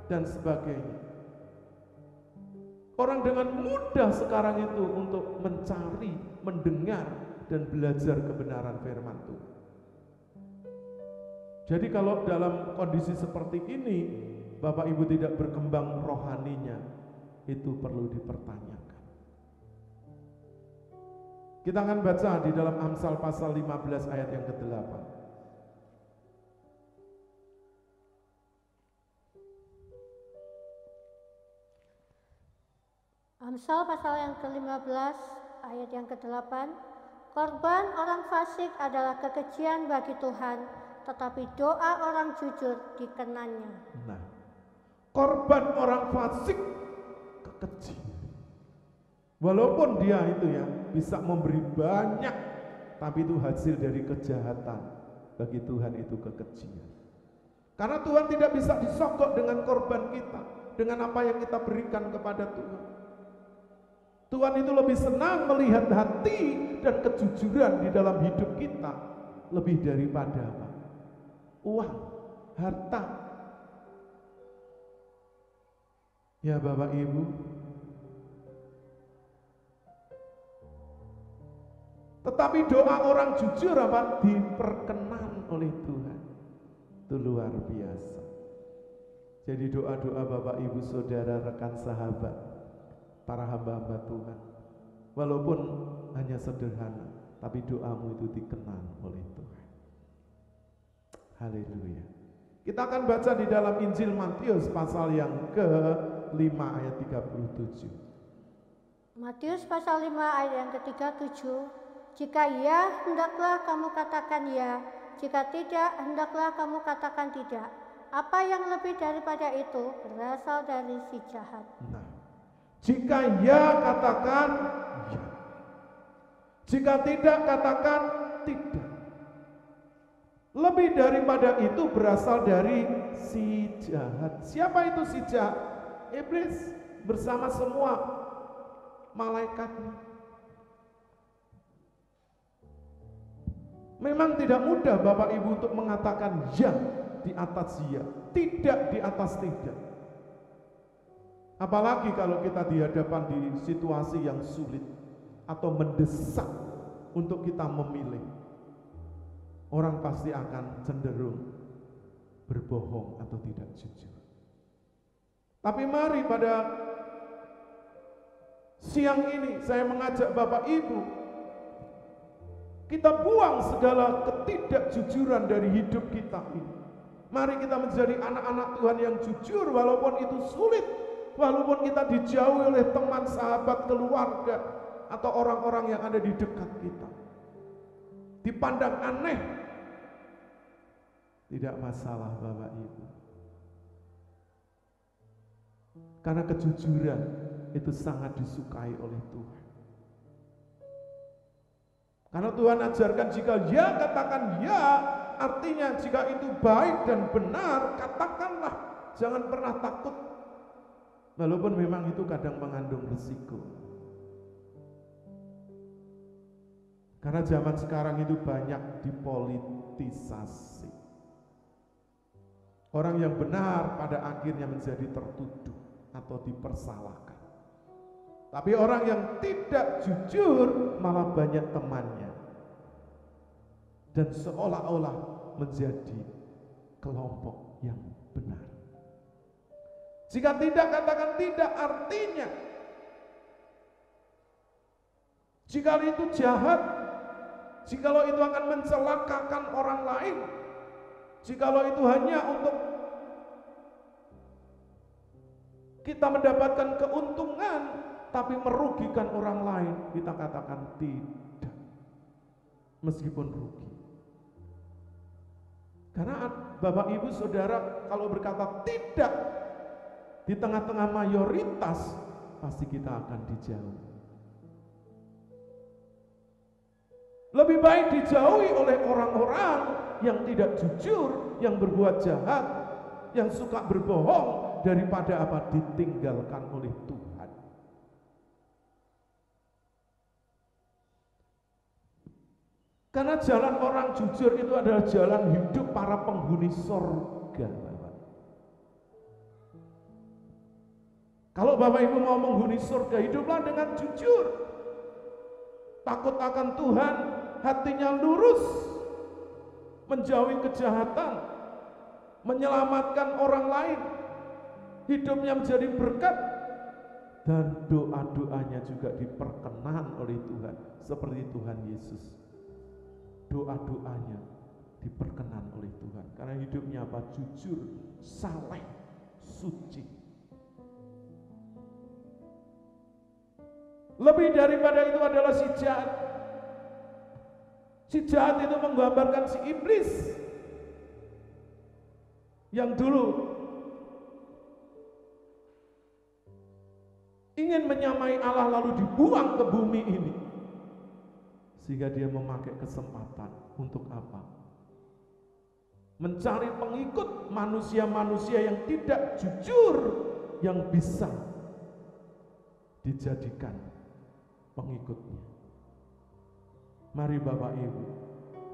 S1: dan sebagainya. Orang dengan mudah sekarang itu untuk mencari, mendengar, dan belajar kebenaran firman Tuhan. Jadi kalau dalam kondisi seperti ini, Bapak Ibu tidak berkembang rohaninya, itu perlu dipertanyakan. Kita akan baca di dalam Amsal pasal 15 ayat yang ke-8.
S3: Amsal pasal yang ke-15 ayat yang ke-8. Korban orang fasik adalah kekejian bagi Tuhan, tetapi doa orang jujur dikenannya.
S1: Nah, korban orang fasik kekejian. Walaupun dia itu ya bisa memberi banyak, tapi itu hasil dari kejahatan. Bagi Tuhan itu kekejian. Karena Tuhan tidak bisa disogok dengan korban kita, dengan apa yang kita berikan kepada Tuhan. Tuhan itu lebih senang melihat hati dan kejujuran di dalam hidup kita lebih daripada apa? Uang, harta. Ya Bapak Ibu, tetapi doa orang jujur apa? Diperkenan oleh Tuhan. Itu luar biasa. Jadi doa-doa Bapak Ibu Saudara, rekan sahabat, para hamba-hamba Tuhan, walaupun hanya sederhana, tapi doamu itu dikenal oleh Tuhan. Haleluya. Kita akan baca di dalam Injil Matius pasal yang ke-5 ayat 37.
S3: Matius pasal 5 ayat yang ke-37. Jika ya, hendaklah kamu katakan ya. Jika tidak, hendaklah kamu katakan tidak. Apa yang lebih daripada itu berasal dari si jahat.
S1: Nah, jika ya katakan ya, jika tidak katakan tidak. Lebih daripada itu berasal dari si jahat. Siapa itu si jahat? Iblis bersama semua malaikatnya. Memang tidak mudah Bapak Ibu untuk mengatakan ya di atas ya, tidak di atas tidak. Apalagi kalau kita dihadapan di situasi yang sulit atau mendesak untuk kita memilih. Orang pasti akan cenderung berbohong atau tidak jujur. Tapi mari pada siang ini saya mengajak Bapak Ibu, kita buang segala ketidakjujuran dari hidup kita ini. Mari kita menjadi anak-anak Tuhan yang jujur walaupun itu sulit. Walaupun kita dijauhi oleh teman, sahabat, keluarga, atau orang-orang yang ada di dekat kita, dipandang aneh, tidak masalah Bapak Ibu. Karena kejujuran itu sangat disukai oleh Tuhan. Karena Tuhan ajarkan jika ya katakan ya, artinya jika itu baik dan benar, katakanlah, jangan pernah takut. Walaupun memang itu kadang mengandung risiko. Karena zaman sekarang itu banyak dipolitisasi. Orang yang benar pada akhirnya menjadi tertuduh atau dipersalahkan. Tapi orang yang tidak jujur malah banyak temannya. Dan seolah-olah menjadi kelompok yang benar. Jika tidak, katakan tidak, artinya jika itu jahat, jikalau itu akan mencelakakan orang lain, jikalau itu hanya untuk kita mendapatkan keuntungan tapi merugikan orang lain, kita katakan tidak, meskipun rugi. Karena Bapak Ibu Saudara kalau berkata tidak di tengah-tengah mayoritas, pasti kita akan dijauh. Lebih baik dijauhi oleh orang-orang yang tidak jujur, yang berbuat jahat, yang suka berbohong, daripada apa? Ditinggalkan oleh Tuhan. Karena jalan orang jujur itu adalah jalan hidup para penghuni sorga. Kalau Bapak Ibu mau menghuni surga, hiduplah dengan jujur, takut akan Tuhan, hatinya lurus, menjauhi kejahatan, menyelamatkan orang lain, hidupnya menjadi berkat, dan doa-doanya juga diperkenan oleh Tuhan, seperti Tuhan Yesus. Doa-doanya diperkenan oleh Tuhan, karena hidupnya apa? Jujur, saleh, suci. Lebih daripada itu adalah si jahat. Si jahat itu menggambarkan si iblis yang dulu ingin menyamai Allah lalu dibuang ke bumi ini, sehingga dia memakai kesempatan untuk apa? Mencari pengikut manusia-manusia yang tidak jujur, yang bisa dijadikan pengikutnya. Mari Bapak Ibu,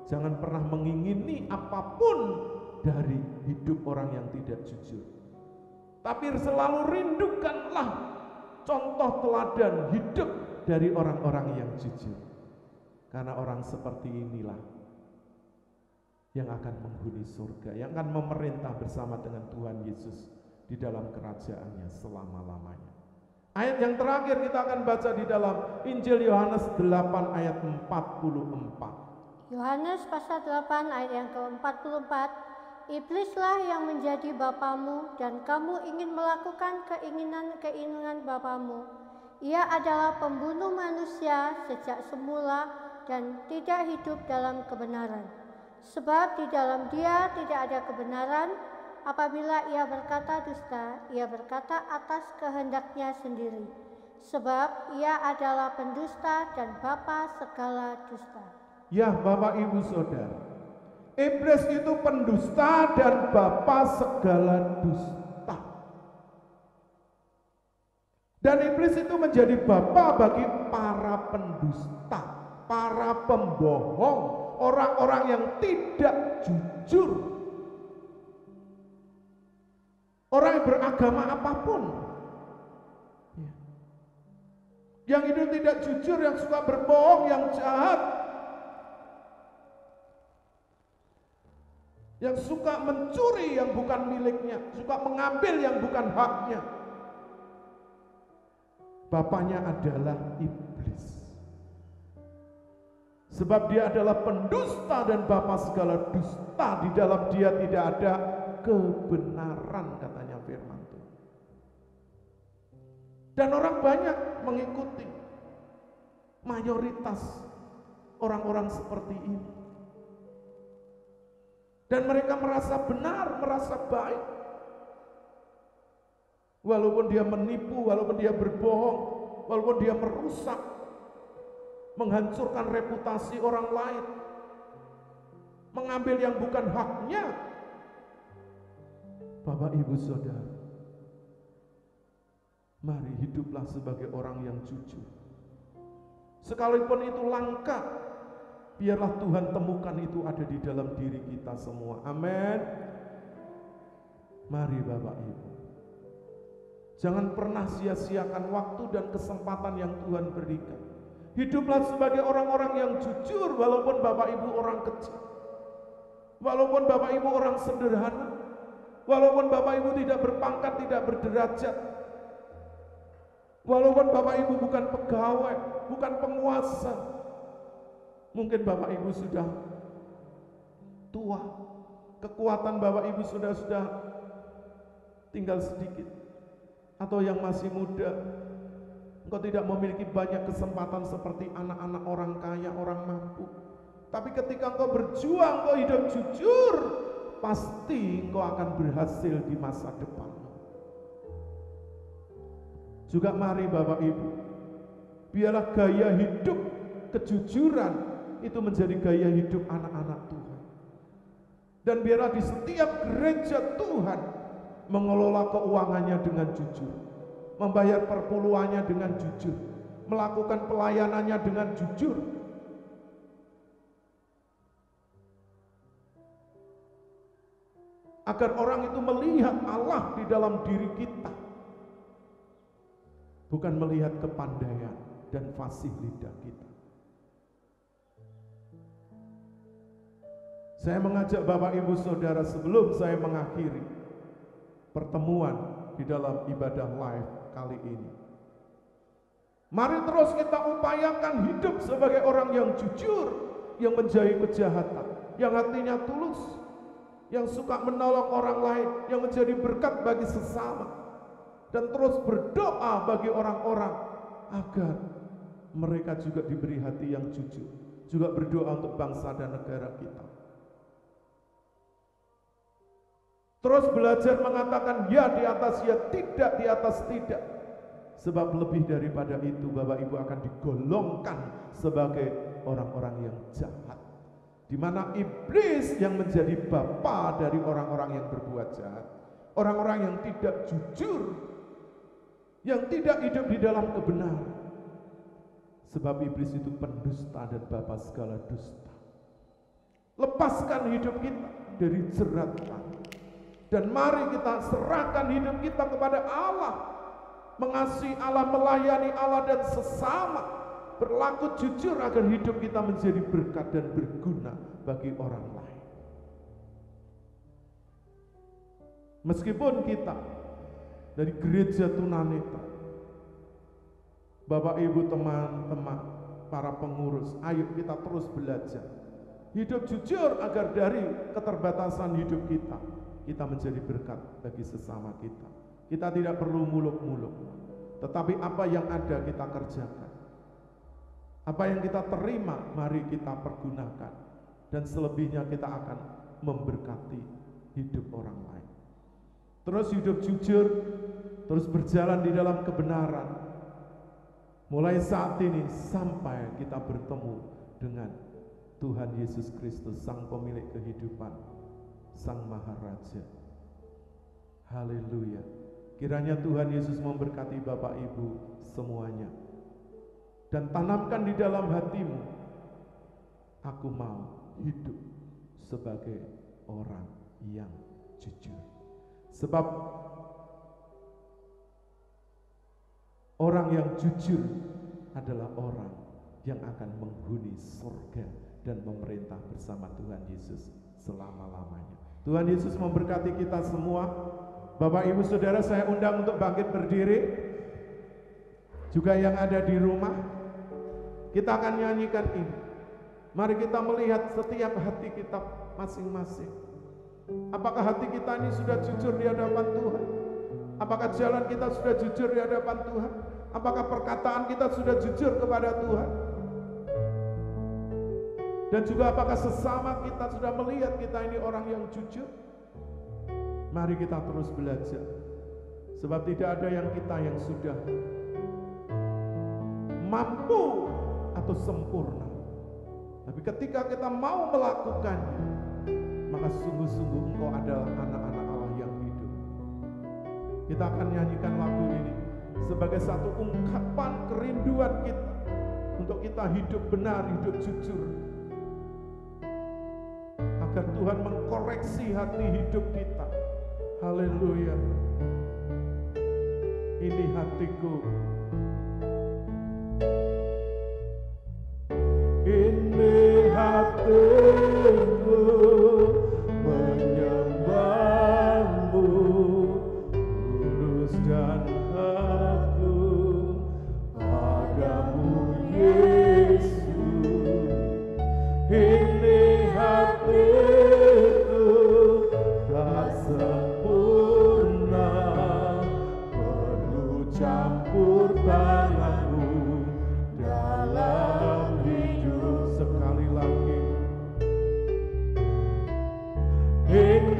S1: jangan pernah mengingini apapun dari hidup orang yang tidak jujur, tapi selalu rindukanlah contoh teladan hidup dari orang-orang yang jujur. Karena orang seperti inilah yang akan menghuni surga, yang akan memerintah bersama dengan Tuhan Yesus di dalam kerajaannya selama-lamanya. Ayat yang terakhir kita akan baca di dalam Injil Yohanes 8 ayat 44.
S3: Yohanes pasal 8 ayat yang ke-44. Iblislah yang menjadi bapamu dan kamu ingin melakukan keinginan-keinginan bapamu. Ia adalah pembunuh manusia sejak semula dan tidak hidup dalam kebenaran. Sebab di dalam dia tidak ada kebenaran. Apabila ia berkata dusta, ia berkata atas kehendaknya sendiri. Sebab ia adalah pendusta dan bapa segala dusta.
S1: Ya Bapak Ibu Saudara, iblis itu pendusta dan bapa segala dusta. Dan iblis itu menjadi bapa bagi para pendusta, para pembohong, orang-orang yang tidak jujur, orang yang beragama apapun, yang hidup tidak jujur, yang suka berbohong, yang jahat, yang suka mencuri yang bukan miliknya, suka mengambil yang bukan haknya. Bapaknya adalah iblis. Sebab dia adalah pendusta dan bapa segala dusta. Di dalam dia tidak ada kebenaran, katanya firman Tuhan. Dan orang banyak mengikuti mayoritas orang-orang seperti ini. Dan mereka merasa benar, merasa baik. Walaupun dia menipu, walaupun dia berbohong, walaupun dia merusak, menghancurkan reputasi orang lain, mengambil yang bukan haknya. Bapak Ibu Saudara, mari hiduplah sebagai orang yang jujur. Sekalipun itu langka, biarlah Tuhan temukan itu ada di dalam diri kita semua. Amin. Mari Bapak Ibu, jangan pernah sia-siakan waktu dan kesempatan yang Tuhan berikan. Hiduplah sebagai orang-orang yang jujur, walaupun Bapak Ibu orang kecil, walaupun Bapak Ibu orang sederhana, walaupun Bapak Ibu tidak berpangkat, tidak berderajat, walaupun Bapak Ibu bukan pegawai, bukan penguasa, mungkin Bapak Ibu sudah tua, kekuatan Bapak Ibu sudah tinggal sedikit, atau yang masih muda, engkau tidak memiliki banyak kesempatan seperti anak-anak orang kaya, orang mampu. Tapi ketika engkau berjuang, engkau hidup jujur, pasti engkau akan berhasil di masa depan. Juga mari Bapak Ibu, biarlah gaya hidup kejujuran itu menjadi gaya hidup anak-anak Tuhan. Dan biarlah di setiap gereja Tuhan mengelola keuangannya dengan jujur, membayar perpuluhannya dengan jujur, melakukan pelayanannya dengan jujur. Agar orang itu melihat Allah di dalam diri kita, bukan melihat kepandaian dan fasih lidah kita. Saya mengajak Bapak Ibu Saudara sebelum saya mengakhiri pertemuan di dalam ibadah live kali ini, mari terus kita upayakan hidup sebagai orang yang jujur, yang menjauhi kejahatan, yang hatinya tulus, yang suka menolong orang lain, yang menjadi berkat bagi sesama, dan terus berdoa bagi orang-orang agar mereka juga diberi hati yang jujur, juga berdoa untuk bangsa dan negara kita. Terus belajar mengatakan ya di atas ya, tidak di atas tidak. Sebab lebih daripada itu Bapak Ibu akan digolongkan sebagai orang-orang yang jahat, di mana iblis yang menjadi bapa dari orang-orang yang berbuat jahat, orang-orang yang tidak jujur, yang tidak hidup di dalam kebenaran. Sebab iblis itu pendusta dan bapa segala dusta. Lepaskan hidup kita dari jeratan, dan mari kita serahkan hidup kita kepada Allah, mengasihi Allah, melayani Allah dan sesama, berlaku jujur agar hidup kita menjadi berkat dan berguna bagi orang lain. Meskipun kita dari gereja Tunanetra, Bapak Ibu, teman-teman, para pengurus, ayo kita terus belajar hidup jujur agar dari keterbatasan hidup kita menjadi berkat bagi sesama kita. Kita tidak perlu muluk-muluk, tetapi apa yang ada kita kerjakan. Apa yang kita terima, mari kita pergunakan, dan selebihnya kita akan memberkati hidup orang lain. Terus hidup jujur, terus berjalan di dalam kebenaran, mulai saat ini sampai kita bertemu dengan Tuhan Yesus Kristus, Sang Pemilik kehidupan, Sang Maharaja. Haleluya. Kiranya Tuhan Yesus memberkati Bapak Ibu semuanya, dan tanamkan di dalam hatimu, aku mau hidup sebagai orang yang jujur. Sebab orang yang jujur adalah orang yang akan menghuni surga dan memerintah bersama Tuhan Yesus selama-lamanya. Tuhan Yesus memberkati kita semua. Bapak Ibu Saudara, saya undang untuk bangkit berdiri. Juga yang ada di rumah, kita akan nyanyikan ini. Mari kita melihat setiap hati kita masing-masing. Apakah hati kita ini sudah jujur di hadapan Tuhan? Apakah jalan kita sudah jujur di hadapan Tuhan? Apakah perkataan kita sudah jujur kepada Tuhan? Dan juga apakah sesama kita sudah melihat kita ini orang yang jujur? Mari kita terus belajar. Sebab tidak ada yang kita yang sudah mampu atau sempurna. Tapi ketika kita mau melakukannya, maka sungguh-sungguh engkau adalah anak-anak Allah yang hidup. Kita akan nyanyikan lagu ini sebagai satu ungkapan kerinduan kita untuk kita hidup benar, hidup jujur, agar Tuhan mengkoreksi hati hidup kita. Haleluya. Ini hatiku, ini hatiku menyembahmu tulus dan aku padamu Yesus. Ini hatiku tak sempurna, perlu campur tanganmu dalam hidup. Sekali lagi, ini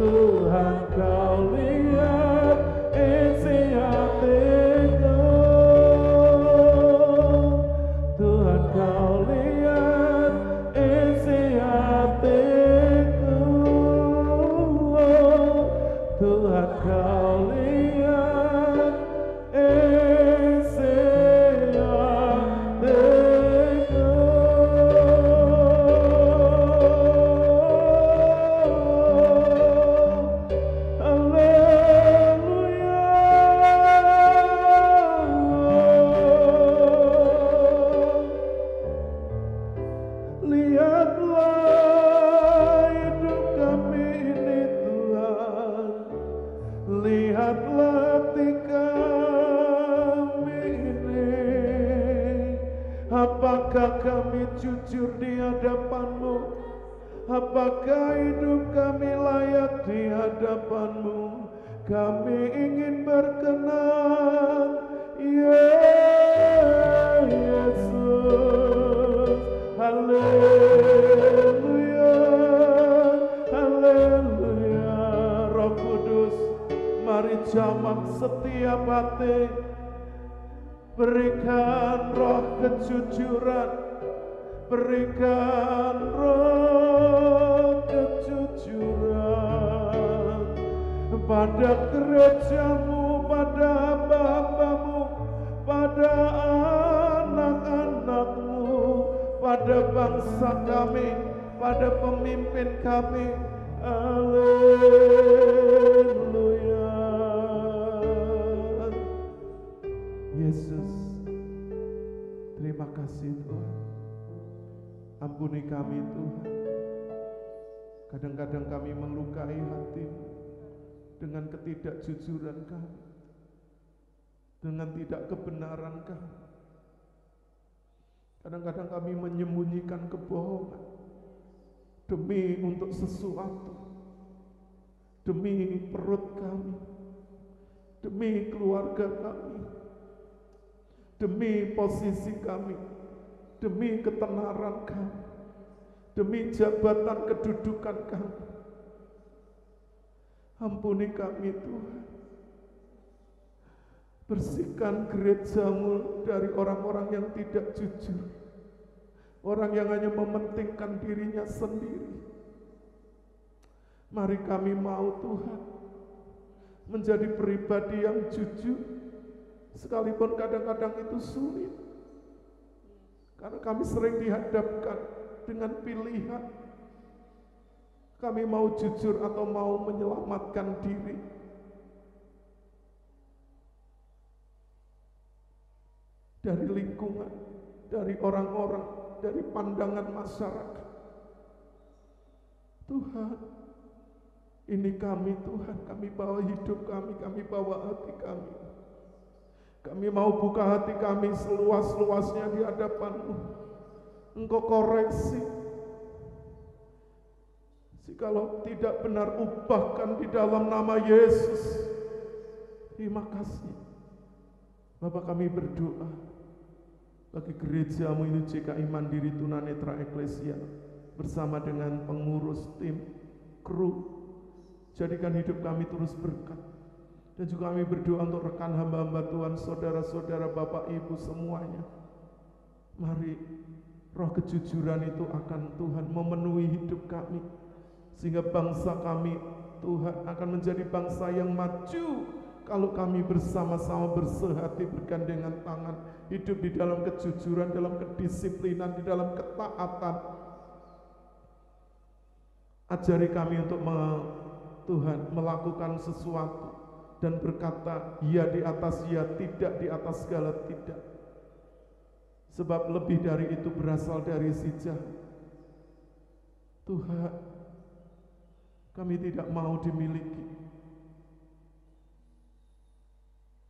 S1: Tuhan kau lihat isi hatiku, Tuhan kau lihat isi hatiku, Tuhan kau lihat isi hatiku. Lihatlah hidup kami ini Tuhan, lihatlah hati kami ini. Apakah kami jujur di hadapan-Mu? Apakah hidup kami layak di hadapan-Mu? Kami ingin berkenan, ya Yesus. Haleluya, haleluya. Roh Kudus, mari jamak setiap hati, berikan roh kejujuran, berikan roh kejujuran pada gereja-Mu, pada hamba-hamba-Mu, pada anak-anak-Mu, pada bangsa kami, pada pemimpin kami. Haleluya. Yesus, terima kasih Tuhan. Ampuni kami Tuhan. Kadang-kadang kami melukai hati-Mu dengan ketidakjujuran kami, dengan tidak kebenaran kami. Kadang-kadang kami menyembunyikan kebohongan demi untuk sesuatu, demi perut kami, demi keluarga kami, demi posisi kami, demi ketenaran kami, demi jabatan kedudukan kami. Ampuni kami Tuhan. Bersihkan gereja-Mu dari orang-orang yang tidak jujur, orang yang hanya mementingkan dirinya sendiri. Mari kami mau Tuhan menjadi pribadi yang jujur, sekalipun kadang-kadang itu sulit, karena kami sering dihadapkan dengan pilihan. Kami mau jujur atau mau menyelamatkan diri. Dari lingkungan, dari orang-orang, dari pandangan masyarakat. Tuhan, ini kami Tuhan, kami bawa hidup kami bawa hati kami. Kami mau buka hati kami seluas-luasnya di hadapan-Mu. Engkau koreksi. Jikalau tidak benar, ubahkan di dalam nama Yesus. Terima kasih. Bapak, kami berdoa bagi gereja-Mu ini GKI Mandiri Tunanetra Eklesia bersama dengan pengurus, tim, kru. Jadikan hidup kami terus berkat. Dan juga kami berdoa untuk rekan hamba-hamba Tuhan, saudara-saudara, Bapak, Ibu semuanya. Mari roh kejujuran itu akan Tuhan memenuhi hidup kami, sehingga bangsa kami Tuhan akan menjadi bangsa yang maju kalau kami bersama-sama bersehati, bergandengan tangan, hidup di dalam kejujuran, dalam kedisiplinan, di dalam ketaatan. Ajari kami untuk Tuhan melakukan sesuatu dan berkata ya di atas ya, tidak di atas segala tidak. Sebab lebih dari itu berasal dari si jahat. Tuhan, kami tidak mau dimiliki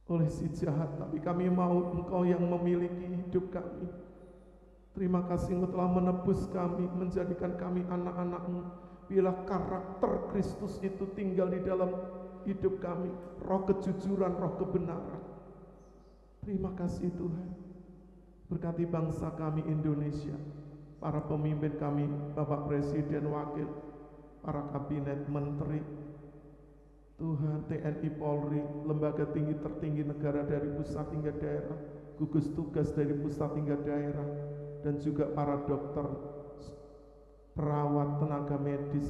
S1: oleh si jahat, tapi kami mau Engkau yang memiliki hidup kami. Terima kasih Engkau telah menebus kami, menjadikan kami anak-anak-Mu. Bila karakter Kristus itu tinggal di dalam hidup kami, roh kejujuran, roh kebenaran. Terima kasih Tuhan. Berkati bangsa kami Indonesia, para pemimpin kami, Bapak Presiden, Wakil, para kabinet, menteri, Tuhan, TNI Polri, lembaga tinggi tertinggi negara dari pusat hingga daerah, gugus tugas dari pusat hingga daerah, dan juga para dokter, perawat, tenaga medis,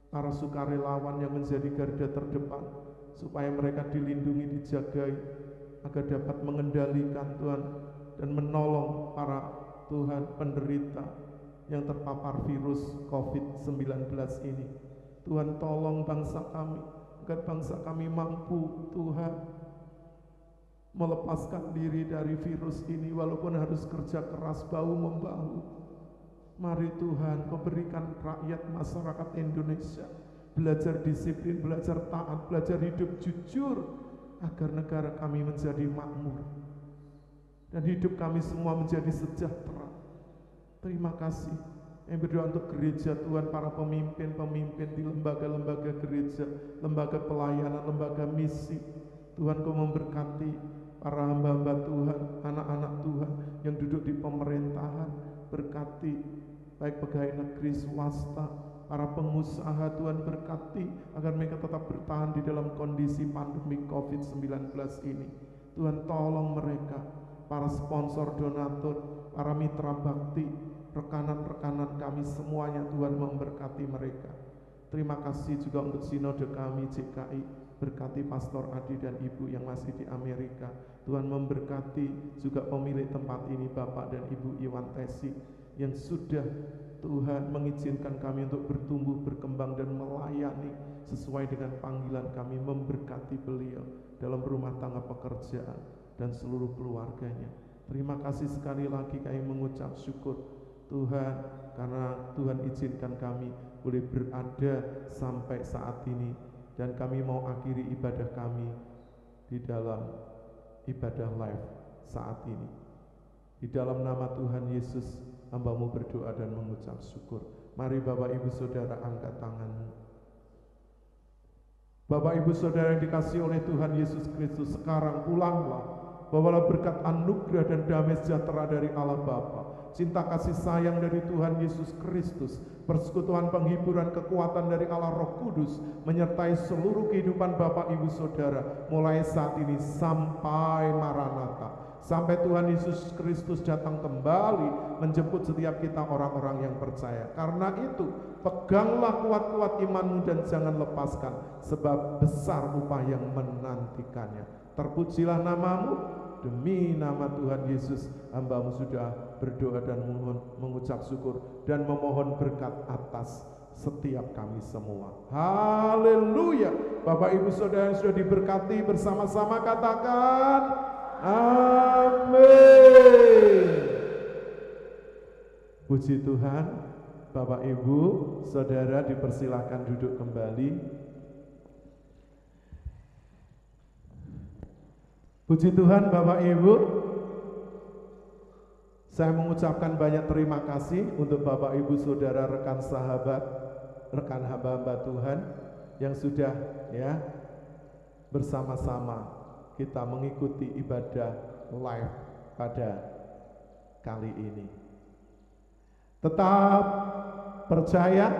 S1: para sukarelawan yang menjadi garda terdepan, supaya mereka dilindungi, dijagai, agar dapat mengendalikan Tuhan, dan menolong para Tuhan penderita yang terpapar virus COVID-19 ini. Tuhan, tolong bangsa kami, agar bangsa kami mampu Tuhan melepaskan diri dari virus ini, walaupun harus kerja keras bahu membahu. Mari Tuhan, Kau berikan rakyat masyarakat Indonesia belajar disiplin, belajar taat, belajar hidup jujur, agar negara kami menjadi makmur dan hidup kami semua menjadi sejahtera. Terima kasih. Yang berdoa untuk gereja Tuhan, para pemimpin-pemimpin di lembaga-lembaga gereja, lembaga pelayanan, lembaga misi. Tuhan, Kau memberkati para hamba-hamba Tuhan, anak-anak Tuhan yang duduk di pemerintahan. Berkati baik pegawai negeri, swasta, para pengusaha. Tuhan, berkati agar mereka tetap bertahan di dalam kondisi pandemi COVID-19 ini. Tuhan, tolong mereka, para sponsor, donatur, para mitra bakti, rekanan-rekanan kami semuanya. Tuhan, memberkati mereka. Terima kasih juga untuk sinode kami JKI. Berkati Pastor Adi dan Ibu yang masih di Amerika. Tuhan, memberkati juga pemilik tempat ini, Bapak dan Ibu Iwan Tesi, yang sudah Tuhan mengizinkan kami untuk bertumbuh, berkembang dan melayani sesuai dengan panggilan kami. Memberkati beliau dalam rumah tangga, pekerjaan, dan seluruh keluarganya. Terima kasih sekali lagi kami mengucap syukur Tuhan, karena Tuhan izinkan kami boleh berada sampai saat ini, dan kami mau akhiri ibadah kami di dalam ibadah live saat ini. Di dalam nama Tuhan Yesus, hamba-Mu berdoa dan mengucap syukur. Mari Bapak Ibu Saudara angkat tanganmu. Bapak Ibu Saudara yang dikasihi oleh Tuhan Yesus Kristus, sekarang pulanglah. Bawalah berkat anugerah dan damai sejahtera dari Allah Bapa, cinta kasih sayang dari Tuhan Yesus Kristus, persekutuan penghiburan kekuatan dari Allah Roh Kudus menyertai seluruh kehidupan Bapak Ibu Saudara mulai saat ini sampai Maranatha, sampai Tuhan Yesus Kristus datang kembali menjemput setiap kita orang-orang yang percaya. Karena itu, peganglah kuat-kuat imanmu dan jangan lepaskan, sebab besar upah yang menantikannya. Terpujilah namamu. Demi nama Tuhan Yesus, hamba-Mu sudah berdoa dan mengucap syukur dan memohon berkat atas setiap kami semua. Haleluya. Bapak Ibu Saudara yang sudah diberkati, bersama-sama katakan amin. Puji Tuhan. Bapak Ibu Saudara dipersilahkan duduk kembali. Puji Tuhan Bapak Ibu, saya mengucapkan banyak terima kasih untuk Bapak Ibu Saudara, rekan sahabat, rekan hamba-hamba Tuhan yang sudah bersama-sama kita mengikuti ibadah live pada kali ini. Tetap percaya,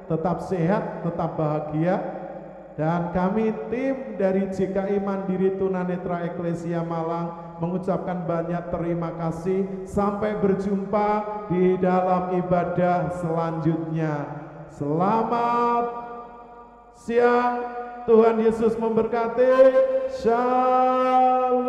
S1: tetap sehat, tetap bahagia. Dan kami tim dari JKI Mandiri Tunanetra Eklesia Malang mengucapkan banyak terima kasih. Sampai berjumpa di dalam ibadah selanjutnya. Selamat siang, Tuhan Yesus memberkati. Shalom.